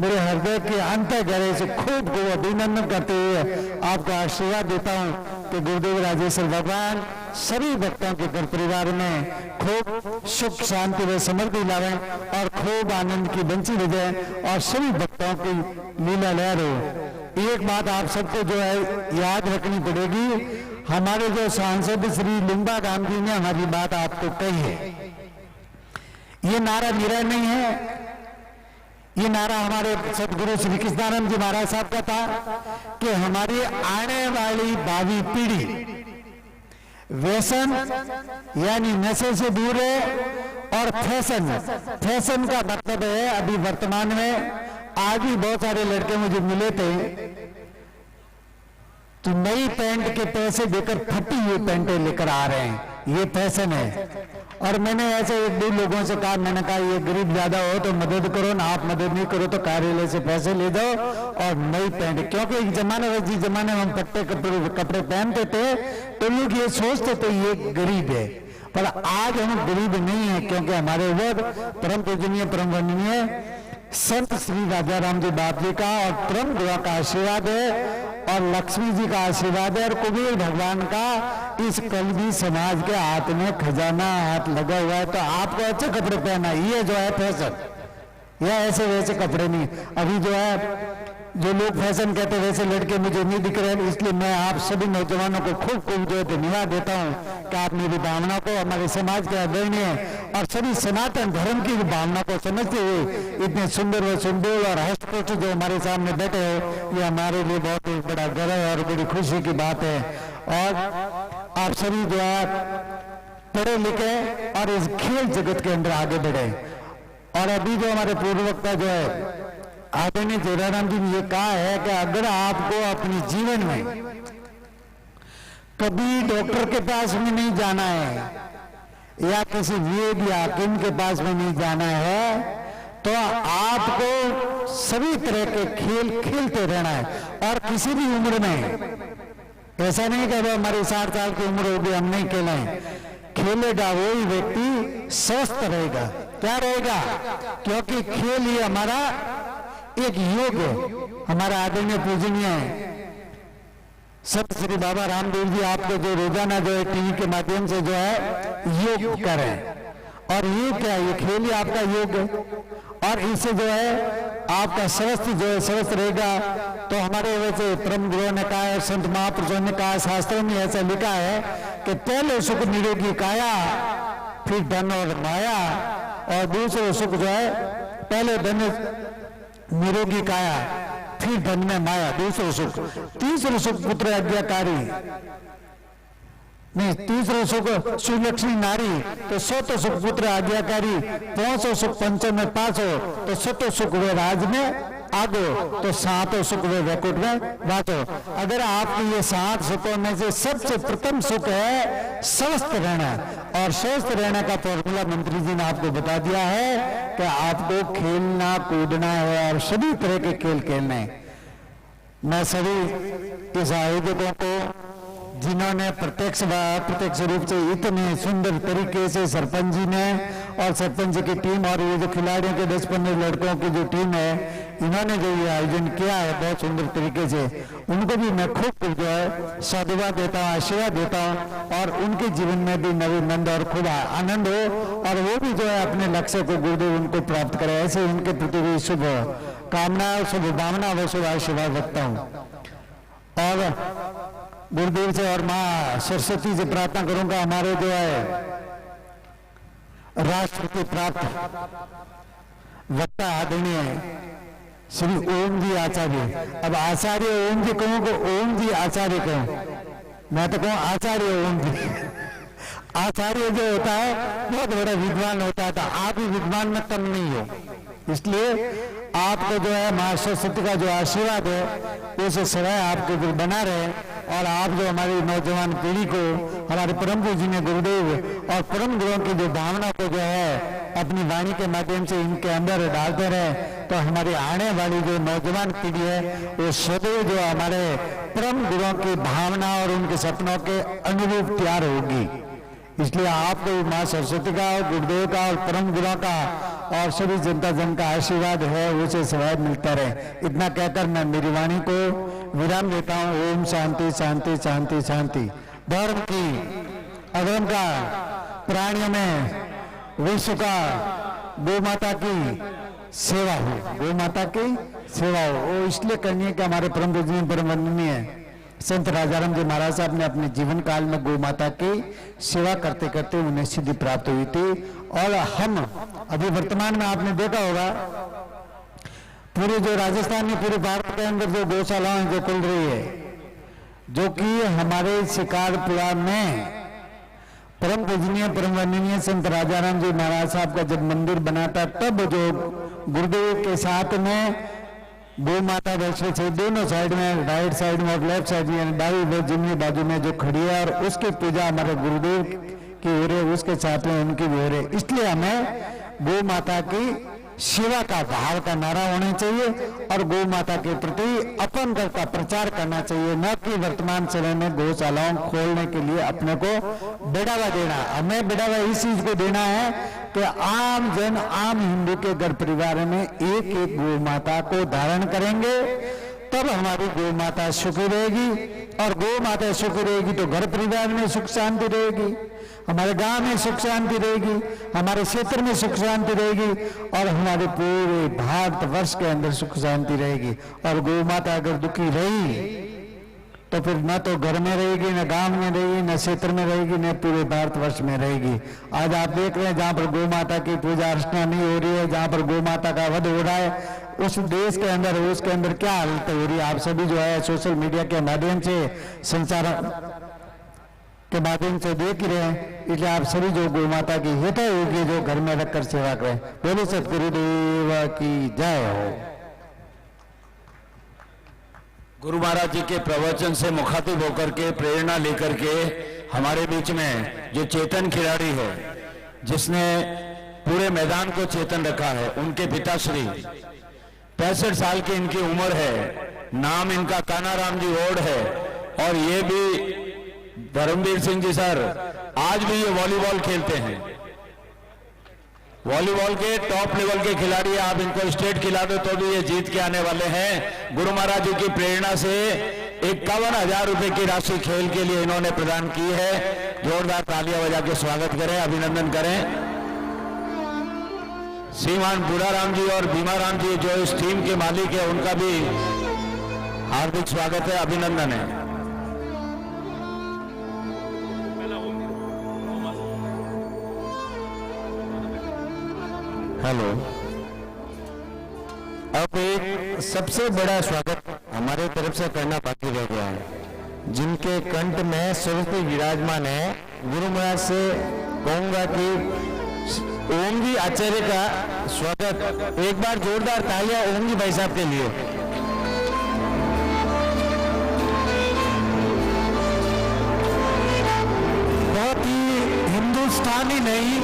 मेरे हृदय के अंत गहरे से खूब खूब अभिनंदन करते हुए आपको आशीर्वाद देता हूं कि गुरुदेव राजेश्वर भगवान सभी भक्तों के घर परिवार में खूब सुख शांति व समृद्धि लावे और खूब आनंद की बंसी बजे और सभी भक्तों की लीला लहर हो। एक बात आप सबको जो है याद रखनी पड़ेगी, हमारे जो सांसद श्री लुम्बा राम जी ने हमारी बात आपको कही है, ये नारा मेरा नहीं है, ये नारा हमारे सदगुरु श्री कृष्णानंद जी महाराज साहब का था कि हमारी आने वाली भावी पीढ़ी व्यसन यानी नशे से दूर है। और फैशन का मतलब है, अभी वर्तमान में आज भी बहुत सारे लड़के मुझे मिले थे तो नई पैंट के पैसे देकर फटी हुई पैंटें लेकर आ रहे हैं, ये फैशन है। और मैंने ऐसे एक दो लोगों से कहा, मैंने कहा ये गरीब ज्यादा हो तो मदद करो ना, आप मदद नहीं करो तो कार्यालय से पैसे ले जाओ और नई पैंट, क्योंकि एक जमाने जिस जमाने में हम पट्टे कपड़े पहनते थे तो लोग ये सोचते थे ये गरीब है, पर आज हम गरीब नहीं है, क्योंकि हमारे ऊपर परम पूजनीय परम वंदनीय संत श्री राजा राम जी बाप जी का और परम गुरु का आशीर्वाद है और लक्ष्मी जी का आशीर्वाद है और कुबेर भगवान का इस कलवी समाज के हाथ में खजाना हाथ लगा हुआ है। तो आपको अच्छे कपड़े पहना, ये जो है फैशन, या ऐसे वैसे कपड़े नहीं। अभी जो है जो लोग फैशन कहते हैं वैसे लड़के मुझे नहीं दिख रहे, इसलिए मैं आप सभी नौजवानों को खूब खूब जो धन्यवाद देता हूँ कि आप मेरी भावना को, हमारे समाज के आदरणीय और सभी सनातन धर्म की भावना को समझते हुए इतने सुंदर व सुंदर और हस्तपुष्ट जो हमारे सामने बैठे हो, ये हमारे लिए बहुत ही बड़ा गर्व और बड़ी खुशी की बात है। और आप सभी जो है पढ़े लिखे और इस खेल जगत के अंदर आगे बढ़े। और अभी जो हमारे पूर्व वक्ता जो है आदरणीय जयराम जी ने ये कहा है कि अगर आपको अपने जीवन में कभी डॉक्टर के पास में नहीं जाना है या किसी वेद या हाकिम के पास में नहीं जाना है, तो आपको सभी तरह के खेल खेलते रहना है। और किसी भी उम्र में, ऐसा नहीं कि हमारी 60 साल की उम्र होगी हम नहीं खेलें, खेलेगा वही व्यक्ति स्वस्थ रहेगा। क्या रहेगा? क्योंकि खेल ही हमारा एक योग है। हमारा आदरणीय पूजनीय संत श्री बाबा रामदेव जी आपको जो रोजाना जो है टीवी के माध्यम से जो है योग करें, और ये क्या, ये खेल ही आपका योग है। और इससे जो है आपका स्वास्थ्य जो है स्वस्थ रहेगा। तो हमारे वैसे परम गुरु ने कहा है, संत महापुरुषों ने कहा, शास्त्रों में ऐसा लिखा है कि पहले सुख निरोगी काया, फिर धन और माया, और दूसरे सुख जो है पहले धन निरोगी काया, फिर धन में माया, दूसरो सुख, तीसरो सुख पुत्र आज्ञाकारी, नहीं तीसरो सुख सुलक्षणी नारी, तो सतो सुख पुत्र आज्ञाकारी, पांचो सुख पंचम में पांचो, तो सतो सुख वे राज में आगो, तो सातों सुख वे वैकुंठ में वाचो। अगर आपको ये 7 सुखों में से सबसे प्रथम सुख है स्वस्थ रहना, और स्वस्थ रहने का फॉर्मूला मंत्री जी ने आपको बता दिया है कि आपको खेलना कूदना है और सभी तरह के खेल खेलने हैं। मैं सभी इस आयोजकों को, जिन्होंने प्रत्यक्ष व अप्रत्यक्ष रूप से इतने सुंदर तरीके से सरपंच जी ने और सरपंच जी की टीम और ये जो खिलाड़ियों के 10-15 लड़कों की जो टीम है, इन्होंने जो ये आयोजन किया है बहुत सुंदर तरीके से, उनको भी मैं खूब जो है साधुवाद देता हूँ, आशीर्वाद देता हूँ, और उनके जीवन में भी नवीनंद और खूब आनंद हो, और वो भी जो है अपने लक्ष्य को गुरुदेव उनको प्राप्त करे, ऐसे उनके प्रति भी शुभ कामना, शुभ भावना व शुभ आशीर्वाद रखता हूँ। और गुरुदेव से और माँ सरस्वती से प्रार्थना करूंगा, हमारे जो है राष्ट्रपति प्राप्त वक्ता आदरणीय श्री ओम जी आचार्य, अब आचार्य ओम जी कहूं को ओम जी आचार्य कहूं, मैं तो कहूं आचार्य ओम जी। आचार्य जो होता है बहुत बड़ा विद्वान होता है, तो आप भी विद्वान में कम नहीं हो, इसलिए आपको जो है मां सरस्वती का जो आशीर्वाद है उसे सदैव आपके ऊपर बना रहे, और आप जो हमारी नौजवान पीढ़ी को हमारे परम पूज्य ने गुरुदेव और परम गुरुओं की जो भावना को जो है अपनी वाणी के माध्यम से इनके अंदर डालते रहे, तो हमारी आने वाली जो नौजवान पीढ़ी है वो सदैव जो हमारे परम गुरुओं की भावना और उनके सपनों के अनुरूप तैयार होगी। इसलिए आपको मां सरस्वती का और गुरुदेव का और परम गुरुओं का और सभी जनता जन का आशीर्वाद है उसे सदैव मिलता रहे। इतना कहकर मैं मेरी वाणी को विराम देता हूँ। ओम शांति शांति शांति शांति। धर्म की, अधर्म का, प्राणियों में विश्व का गौ माता की सेवा हो, गौ माता की सेवा हो। वो इसलिए करनी है कि हमारे परम पूजनीय परम वंदनीय संत राजाराम जी महाराज साहब ने अपने जीवन काल में गौ माता की सेवा करते करते उन्हें सिद्धि प्राप्त हुई थी। और हम अभी वर्तमान में आपने देखा होगा पूरे जो राजस्थान में, पूरे भारत के अंदर जो गौशालाएं जो खुल रही है, जो कि हमारे शिकारपुरा में परम पूजनीय परम वंदनीय संत राजाराम जी महाराज साहब का जब मंदिर बना था, तब जो गुरुदेव के साथ में गौ माता बैठे थे दोनों साइड में, राइट साइड में और लेफ्ट साइड में, दाई जिम्मी बाजू में जो खड़ी है, और उसकी पूजा हमारे गुरुदेव की हो रही, उसके साथ में उनकी भी हो रही। इसलिए हमें गौ माता की सेवा का भाव का नारा होना चाहिए और गौ माता के प्रति अपन का प्रचार करना चाहिए, न कि वर्तमान समय में गौशालाओं खोलने के लिए अपने को बढ़ावा देना। हमें बढ़ावा इस चीज को देना है कि आम जन, आम हिंदू के घर परिवार में एक एक गौ माता को धारण करेंगे, तब हमारी गौ माता सुखी रहेगी, और गौ माता सुखी रहेगी तो घर परिवार में सुख शांति रहेगी, हमारे गांव में सुख शांति रहेगी, हमारे क्षेत्र में सुख शांति रहेगी, और हमारे पूरे भारतवर्ष के अंदर सुख शांति रहेगी। और गौ माता अगर दुखी रही तो फिर न तो घर में रहेगी, न गांव में रहेगी, न क्षेत्र में रहेगी, न पूरे भारतवर्ष में रहेगी। आज आप देख रहे हैं जहां पर गौ माता की पूजा अर्चना नहीं हो रही है, जहां पर गौ माता का वध हो रहा है, उस देश के अंदर, उसके अंदर क्या हालत हो रही है, आप सभी जो है सोशल मीडिया के माध्यम से, संचार के माध्यम से देख रहे हैं। इसलिए आप सभी जो गौ माता की हित होगी, जो घर में रखकर सेवा करें। बोले सतगुरुदेव की जय हो। गुरु महाराज जी के प्रवचन से मुखातिब होकर के, प्रेरणा लेकर के हमारे बीच में जो चेतन खिलाड़ी है, जिसने पूरे मैदान को चेतन रखा है, उनके पिताश्री 65 साल की इनकी उम्र है, नाम इनका कानाराम जी ओड है, और ये भी धर्मवीर सिंह जी सर आज भी ये वॉलीबॉल खेलते हैं, वॉलीबॉल के टॉप लेवल के खिलाड़ी। आप इनको स्टेट खिला दो तो भी ये जीत के आने वाले हैं। गुरु महाराज जी की प्रेरणा से 51,000 रुपए की राशि खेल के लिए इन्होंने प्रदान की है। जोरदार तालियां बजा के स्वागत करें, अभिनंदन करें। श्रीमान बुढ़ाराम जी और भीमाराम जी जो इस टीम के मालिक है, उनका भी हार्दिक स्वागत है, अभिनंदन है। हेलो, सबसे बड़ा स्वागत हमारे तरफ से करना बाकी रह गया है। जिनके कंठ में सरस्वती विराजमान है, गुरु महाराज से कहूंगा कि ओम जी आचार्य का स्वागत, एक बार जोरदार तालियां ओम जी भाई साहब के लिए। बहुत ही हिंदुस्तानी नहीं,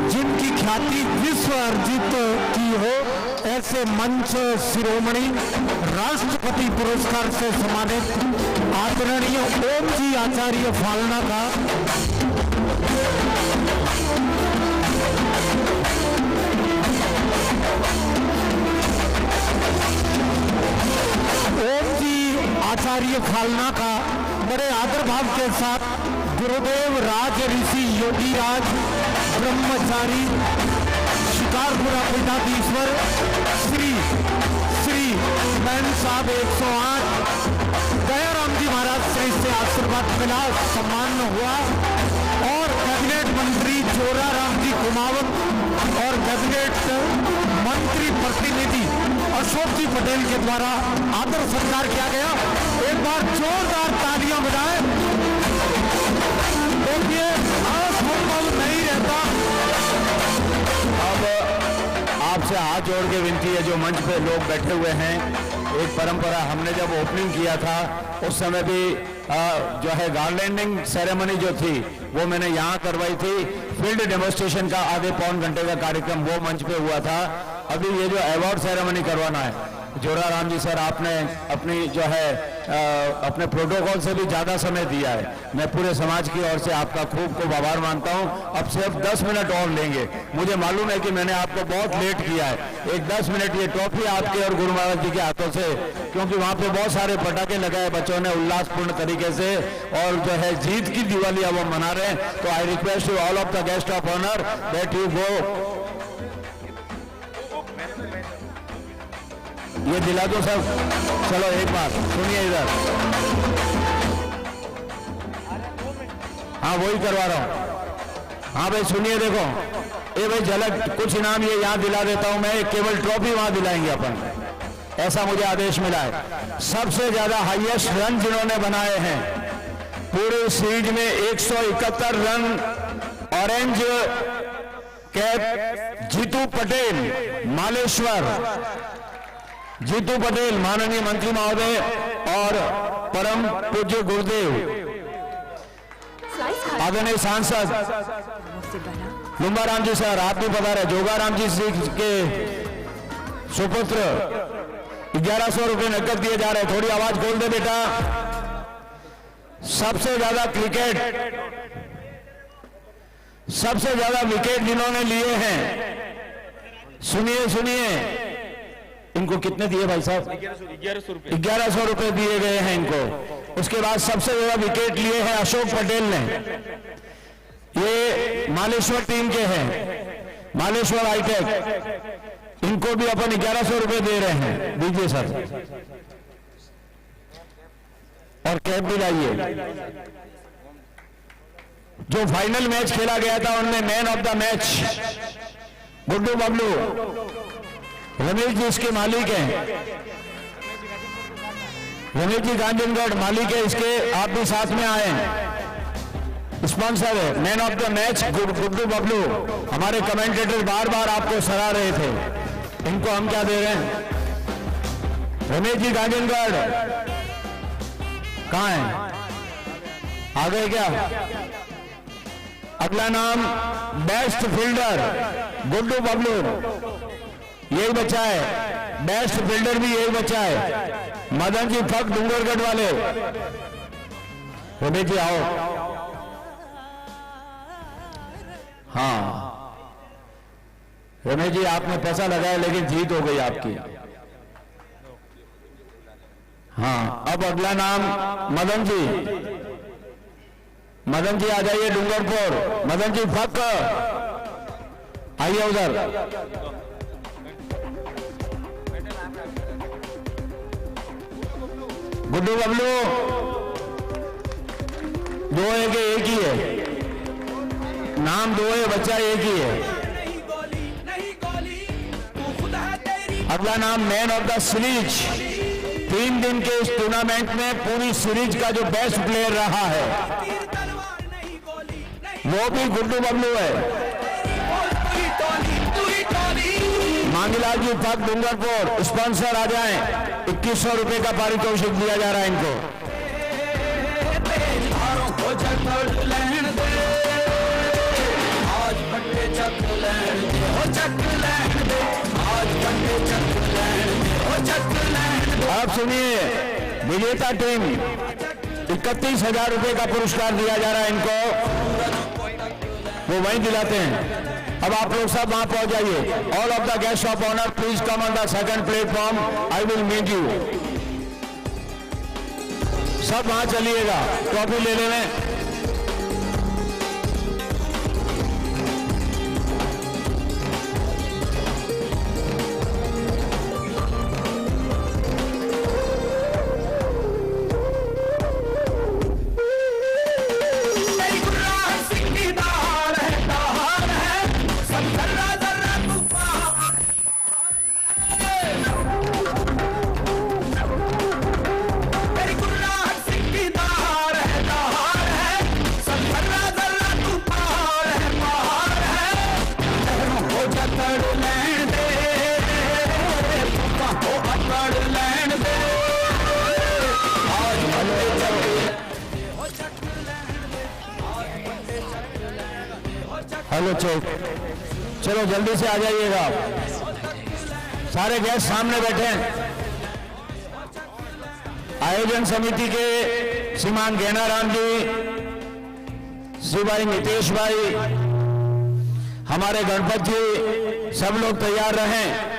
जिनकी ख्याति विश्व अर्जित की हो, ऐसे मंच शिरोमणि राष्ट्रपति पुरस्कार से सम्मानित आदरणीय ओम जी आचार्य फालना का ओम जी आचार्य फालना का बड़े आदर भाव के साथ गुरुदेव राज ऋषि योगी राज ब्रह्मचारी शिकारपुरा पीठाधीश्वर श्री मैन साहब 108 दयाराम जी महाराज से आशीर्वाद मिला, सम्मान हुआ। और कैबिनेट मंत्री जोराराम जी कुमावत और कैबिनेट मंत्री प्रतिनिधि अशोक जी पटेल के द्वारा आदर सत्कार किया गया। एक बार जोरदार तालियां बजाएं। देखिए, असंभव नहीं रहता। अब आपसे हाथ जोड़ के विनती है, जो मंच पे लोग बैठे हुए हैं, एक परंपरा हमने जब ओपनिंग किया था उस समय भी जो है गार्लैंडिंग सेरेमनी जो थी वो मैंने यहाँ करवाई थी। फील्ड डेमोन्स्ट्रेशन का आधे पौन घंटे का कार्यक्रम वो मंच पे हुआ था। अभी ये जो अवार्ड सेरेमनी करवाना है, जोराराम जी सर, आपने अपनी जो है अपने प्रोटोकॉल से भी ज्यादा समय दिया है। मैं पूरे समाज की ओर से आपका खूब आभार मानता हूं। अब सिर्फ 10 मिनट और लेंगे। मुझे मालूम है कि मैंने आपको बहुत लेट किया है। एक 10 मिनट ये ट्रॉफी आपके और गुरु महाराज जी के हाथों से, क्योंकि वहां पे बहुत सारे पटाखे लगाए बच्चों ने उल्लासपूर्ण तरीके से, और जो है जीत की दिवाली अब हम मना रहे हैं। तो I request you all of the guest of honour that you go. ये दिला दो सब। चलो एक बार सुनिए इधर। हाँ वही करवा रहा हूँ। हाँ भाई सुनिए, देखो ये भाई झलक कुछ इनाम ये यहाँ दिला देता हूँ मैं। केवल ट्रॉफी वहां दिलाएंगे अपन, ऐसा मुझे आदेश मिला है। सबसे ज्यादा हाईएस्ट रन जिन्होंने बनाए हैं पूरे सीरीज में 171 run, orange cap Jeetu Patel Maleshwar. Jeetu Patel माननीय मंत्री महोदय और परम पूज्य गुरुदेव आदरणीय सांसद लुम्बाराम जी सर, आप भी बता रहे, जोगाराम जी के सुपुत्र 1100 रुपए नकद दिए जा रहे। थोड़ी आवाज खोल दे बेटा। सबसे ज्यादा विकेट जिन्होंने लिए हैं, सुनिए इनको कितने दिए भाई साहब? 1100 रुपए दिए गए हैं इनको। उसके बाद सबसे ज्यादा विकेट लिए हैं अशोक पटेल ने। ये मालेश्वर टीम के हैं, मालेश्वर हाईटेक। इनको भी अपन 1100 रुपए दे रहे हैं। दीजिए सर, और कैप भी लाइए। जो फाइनल मैच खेला गया था उनमें man of the match Guddu Bablu, Ramesh ji इसके मालिक हैं। रमेश जी गांधीगढ़ मालिक है इसके, आप भी साथ में आए, स्पॉन्सर है। Man of the match Guddu Bablu. हमारे कमेंटेटर बार बार आपको सराह रहे थे। इनको हम क्या दे रहे हैं? रमेश जी गांधीगढ़ कहाँ है? आ गए क्या? अगला नाम बेस्ट फील्डर गुड्डू बबलू, यही बच्चा है। बेस्ट फील्डर भी यही बच्चा है। मदन जी फक डूंगरगढ़ वाले। रमेश जी आओ। हाँ रमेश जी, आपने पैसा लगाया लेकिन जीत हो गई आपकी। हाँ, अब अगला नाम मदन जी। मदन जी आ जाइए डूंगरपुर। मदन जी फक आइए उधर। गुड्डू बबलू, दो है कि एक ही है? नाम दो है, बच्चा एक ही है। नहीं गोली तू खुद है तेरी अगला नाम मैन ऑफ द सीरीज। 3 दिन के इस टूर्नामेंट में पूरी सीरीज का जो बेस्ट प्लेयर रहा है वो भी गुड्डू बबलू है। मांगीलाल जी पग डूंगरपुर स्पॉन्सर आ जाएं, 2100 रुपए का पारितोषिक दिया जा रहा है इनको। अब सुनिए, विजेता टीम 31,000 रुपए का पुरस्कार दिया जा रहा है इनको, वो वहीं दिलाते हैं। अब आप लोग सब वहां पहुंच जाइए। All of the guest of honour please come on the second platform, I will meet you. सब वहां चलिएगा ट्रॉफी ले लेने। हेलो चेक, चलो जल्दी से आ जाइएगा। सारे गेस्ट सामने बैठे हैं। आयोजन समिति के श्रीमान गैनाराम जी, श्री भाई नितेश भाई, हमारे गणपत जी, सब लोग तैयार रहें।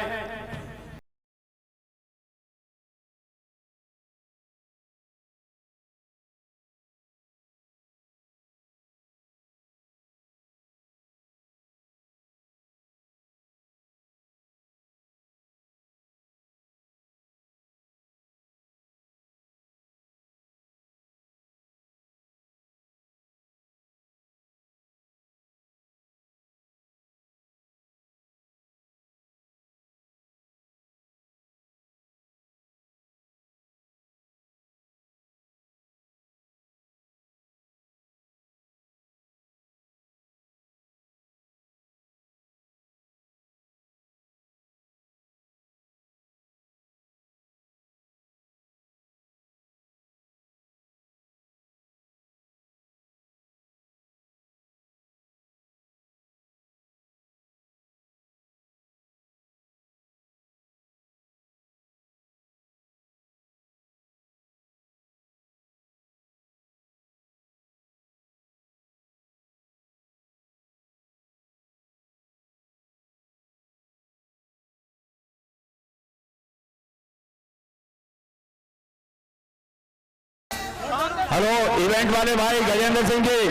हेलो इवेंट वाले भाई गजेंद्र सिंह जी,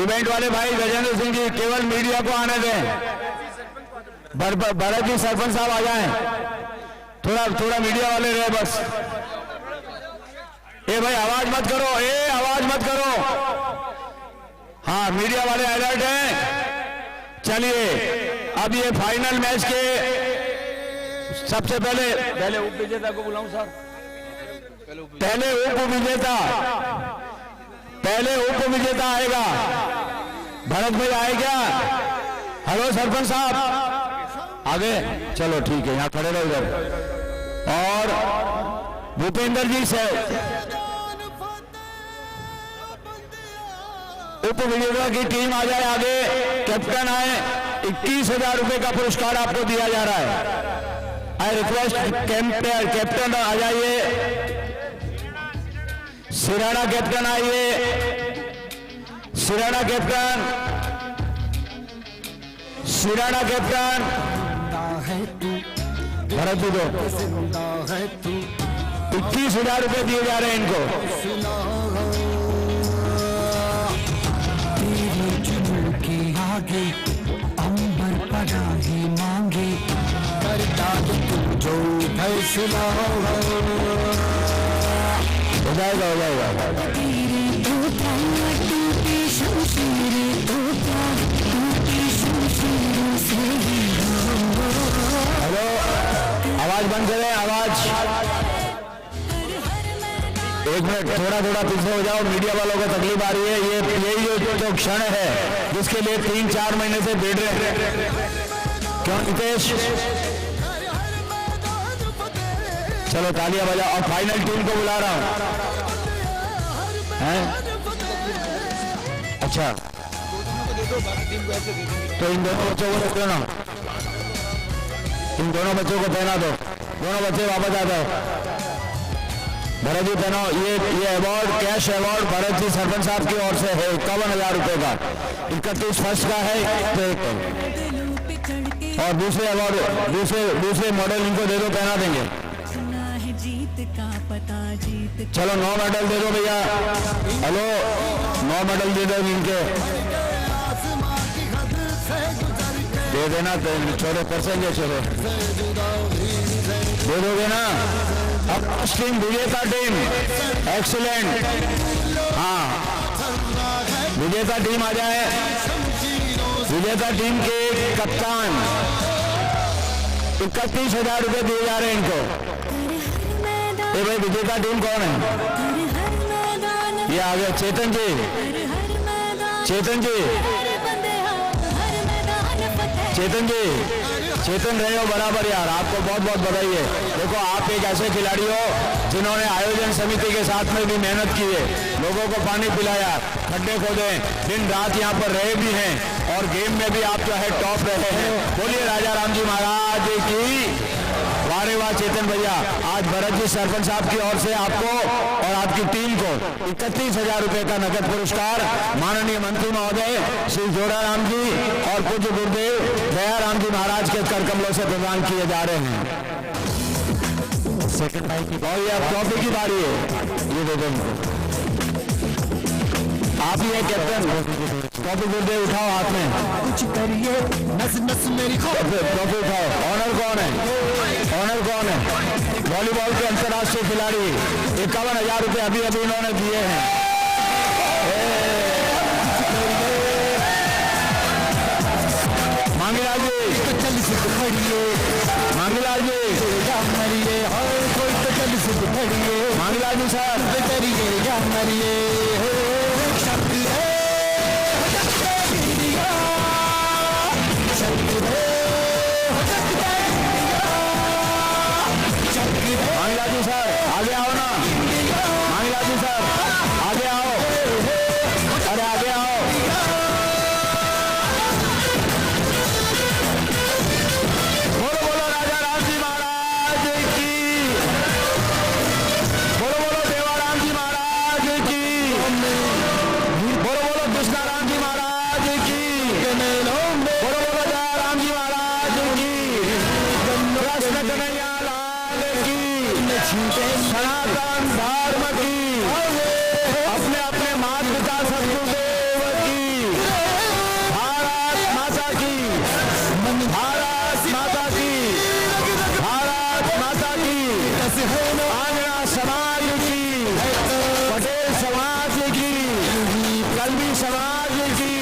इवेंट वाले भाई गजेंद्र सिंह जी, केवल मीडिया को आने दें। भरत जी सरपंच साहब आ जाएं, थोड़ा मीडिया वाले रहे बस। ए भाई आवाज मत करो, आवाज मत करो। हाँ मीडिया वाले अलर्ट हैं। चलिए अब ये फाइनल मैच के सबसे पहले उप विजेता को बुलाऊं सर। पहले उप विजेता आएगा। भरत भाई आए क्या? हेलो सरपंच साहब आगे चलो, ठीक है, यहाँ खड़े रहो इधर। और भूपेंद्र जी से उप विजेता की टीम आ जाए आगे, कैप्टन आए। 21,000 रुपए का पुरस्कार आपको दिया जा रहा है। आई रिक्वेस्ट कैप्टन आ जाइए। सिराना कैप्टन आइए, सिराना कैप्टन, सिराना कैप्टन। भरत जी दो 21,000 रुपए दिए जा रहे हैं इनको। के आगे अंबर पड़ा ही मांगे, करता तू जो फैसला हो जाएगा। हेलो आवाज बंद करें, आवाज। एक मिनट, थोड़ा थोड़ा पीछे हो जाओ, मीडिया वालों को तकलीफ आ रही है। यही जो क्षण है जिसके लिए 3-4 महीने से बैठ रहे हैं। क्यों नितेश? चलो तालियां बजाओ। और फाइनल टीम को बुला रहा हूं। अच्छा, तो इन दोनों बच्चों को रख ना, इन दोनों बच्चों को पहना दो। दोनों बच्चे वापस आ जाओ। भरत जी पहनाओ। ये award, cash award Bharat ji sarpanch साहब की ओर से है, 51,000 रुपए का। 31 फर्स्ट का है तो और दूसरे अवार्ड, दूसरे मॉडल इनको दे दो, पहना देंगे। चलो 9 मेडल दे दो भैया। हेलो, 9 मेडल दे दो इनके, दे देना। छोड़ो, परसेंगे छोड़ो, दे दोगे ना। अब टीम, विजेता टीम, एक्सीलेंट। हाँ, विजेता टीम आ जाए। विजेता टीम के कप्तान 31,000 रुपए दिए जा रहे हैं इनको। ये भाई विजेता टीम कौन है? ये आ गया चेतन जी। चेतन जी, चेतन जी, चेतन रहे हो बराबर यार, आपको बहुत बहुत बधाई है। देखो, आप एक ऐसे खिलाड़ी हो जिन्होंने आयोजन समिति के साथ में भी मेहनत की है, लोगों को पानी पिलाया, खड्डे खोदे, दिन रात यहाँ पर रहे भी हैं और गेम में भी आप जो है टॉप रहे हैं। बोलिए राजा राम जी महाराज की। वारे वाह चेतन भैया, आज भरत जी सरपंच साहब की ओर से आपको और आपकी टीम को 31,000 रुपए का नगद पुरस्कार माननीय मंत्री महोदय श्री जोड़ाराम जी और पूज्य गुरुदेव दयाराम जी महाराज के कर कमलों से प्रदान किए जा रहे हैं। सेकंड भाई की, और ये अब ट्रॉफी की बारी है, ये दे दो आप ही है कैप्टन। ट्रॉफी गुरुदेव उठाओ हाथ में, कुछ करिए नस नस मेरी ट्रॉफी उठाओ। ऑनर कौन है? ऑनर कौन है? वॉलीबॉल के अंतर्राष्ट्रीय खिलाड़ी 51,000 रुपए अभी इन्होंने दिए हैं। मांगीलाल जी, चल सिद्ध खड़िए, मांगीलाल जी, मरिए कोई तो चल सिद्ध खड़िए, मांगीलाल जी सर करिए मरिए। मांगीलाल जी सर आगे आओ ना। मांगीलाल जी सर आगे आओ, अरे आगे आओ। बोलो बोलो राजा राम जी महाराज की, बोलो बोलो देवाराम जी महाराज की, बोलो बोलो कृष्णा राम जी महाराज की, बोलो बोलो दयाराम जी महाराज की, कृष्ण कन्हैया लाल की, सनातन धर्म की, अपने अपने माता पिता सदगुरुदेव की, भारत माता की, भारत माता की, भारत माता की, आंगना समाज की, पटेल समाज की, कलवी समाज की।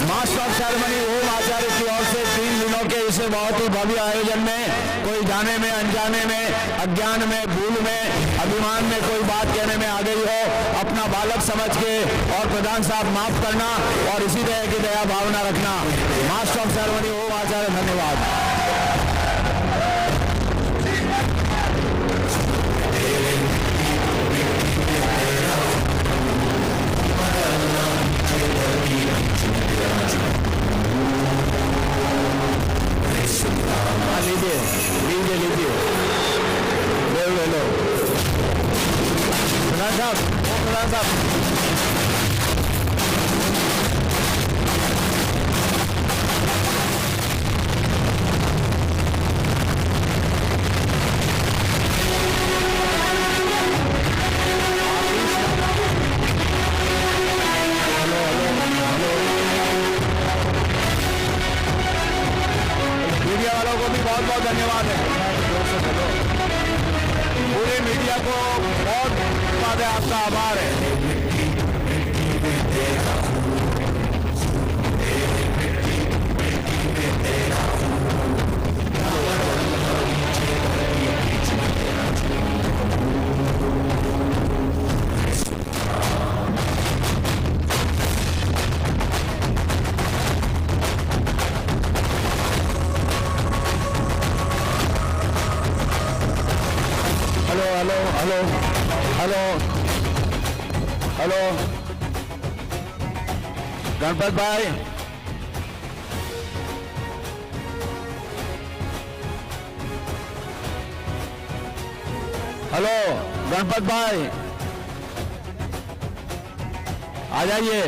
मास्टर ऑफ सेरेमनी ओम आचार्य की ओर से 3 दिनों के इस बहुत ही भव्य आयोजन में कोई जाने में, अनजाने में, अज्ञान में, भूल में, अभिमान में कोई बात कहने में आ गई हो, अपना बालक समझ के और प्रधान साहब माफ करना और इसी तरह की दया भावना रखना। मास्टर ऑफ सेरेमनी ओम आचार्य, धन्यवाद। लीजिए लीजिए लीजिए, ले लो प्रधान साहब, प्रधान साहब। मीडिया वालों को भी बहुत बहुत धन्यवाद है। पूरे मीडिया को बहुत धन्यवाद है, आपका आभार है। हेलो गणपत भाई, हेलो गणपत भाई, आ जाइए।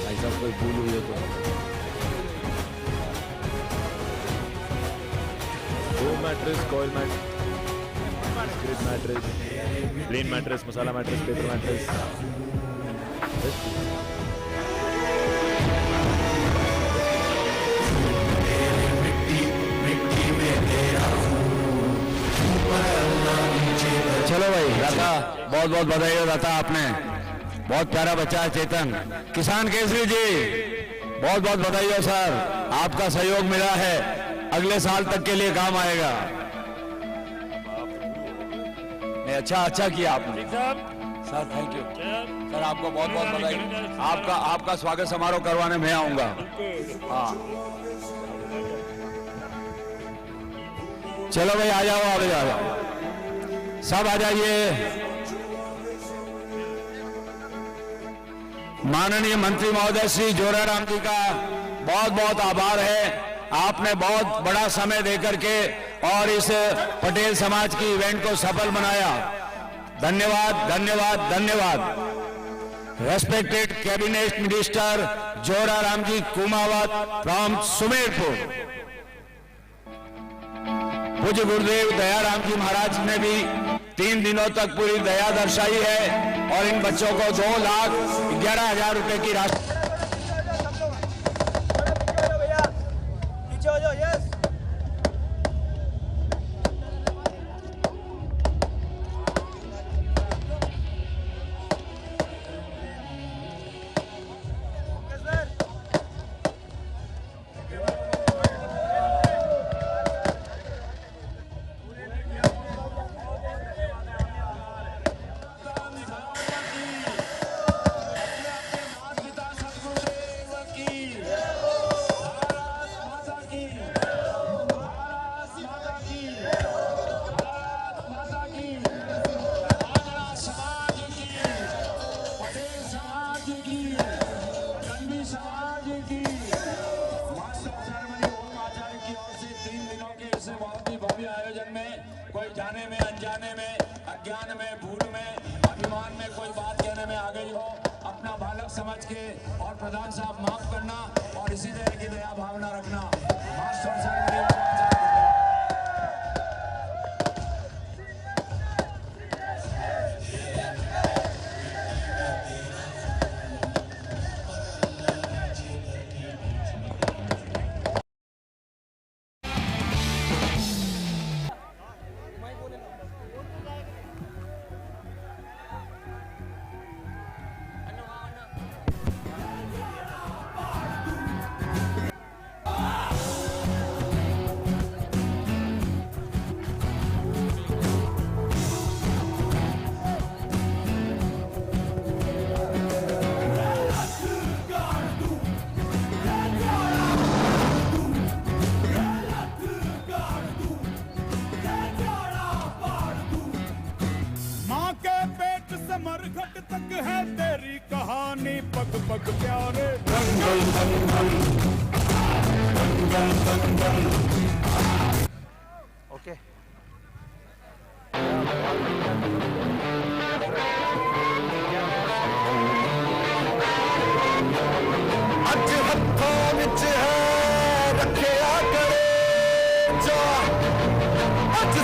भाई साहब कोई भूल हुई है तो दो mattress, coil mattress, mattress, plain mattress, masala mattress, paper mattress. चलो भाई दाता, बहुत बहुत बधाई हो दाता, आपने बहुत प्यारा बच्चा है चेतन। किसान केसरी जी बहुत बहुत बधाई हो सर, आपका सहयोग मिला है, अगले साल तक के लिए काम आएगा। नहीं अच्छा किया आपने सर, थैंक यू सर, आपको बहुत बहुत बधाई। आपका स्वागत समारोह करवाने में आऊंगा। हाँ चलो भाई आ जाओ, आ जाओ सब आ जाइए। माननीय मंत्री महोदय श्री जोराराम जी का बहुत बहुत आभार है, आपने बहुत बड़ा समय देकर के और इस पटेल समाज की इवेंट को सफल बनाया। धन्यवाद धन्यवाद धन्यवाद। Respected cabinet minister Joraram ji Kumawat from Sumerpur. पूज्य गुरुदेव दयाराम जी महाराज ने भी 3 दिनों तक पूरी दया दर्शाई है और इन बच्चों को 2,11,000 रुपए की राशि। कोई जाने में, अनजाने में, अज्ञान में, भूल में, अभिमान में कोई बात कहने में आ गई हो, अपना बालक समझ के और प्रधान साहब माफ करना और इसी तरह की दया भावना रखना। मास्टर साहब मरघट तक है तेरी कहानी, पग पग प्यारे। ओके अज हत्थों विच है रखिया करे जा, अज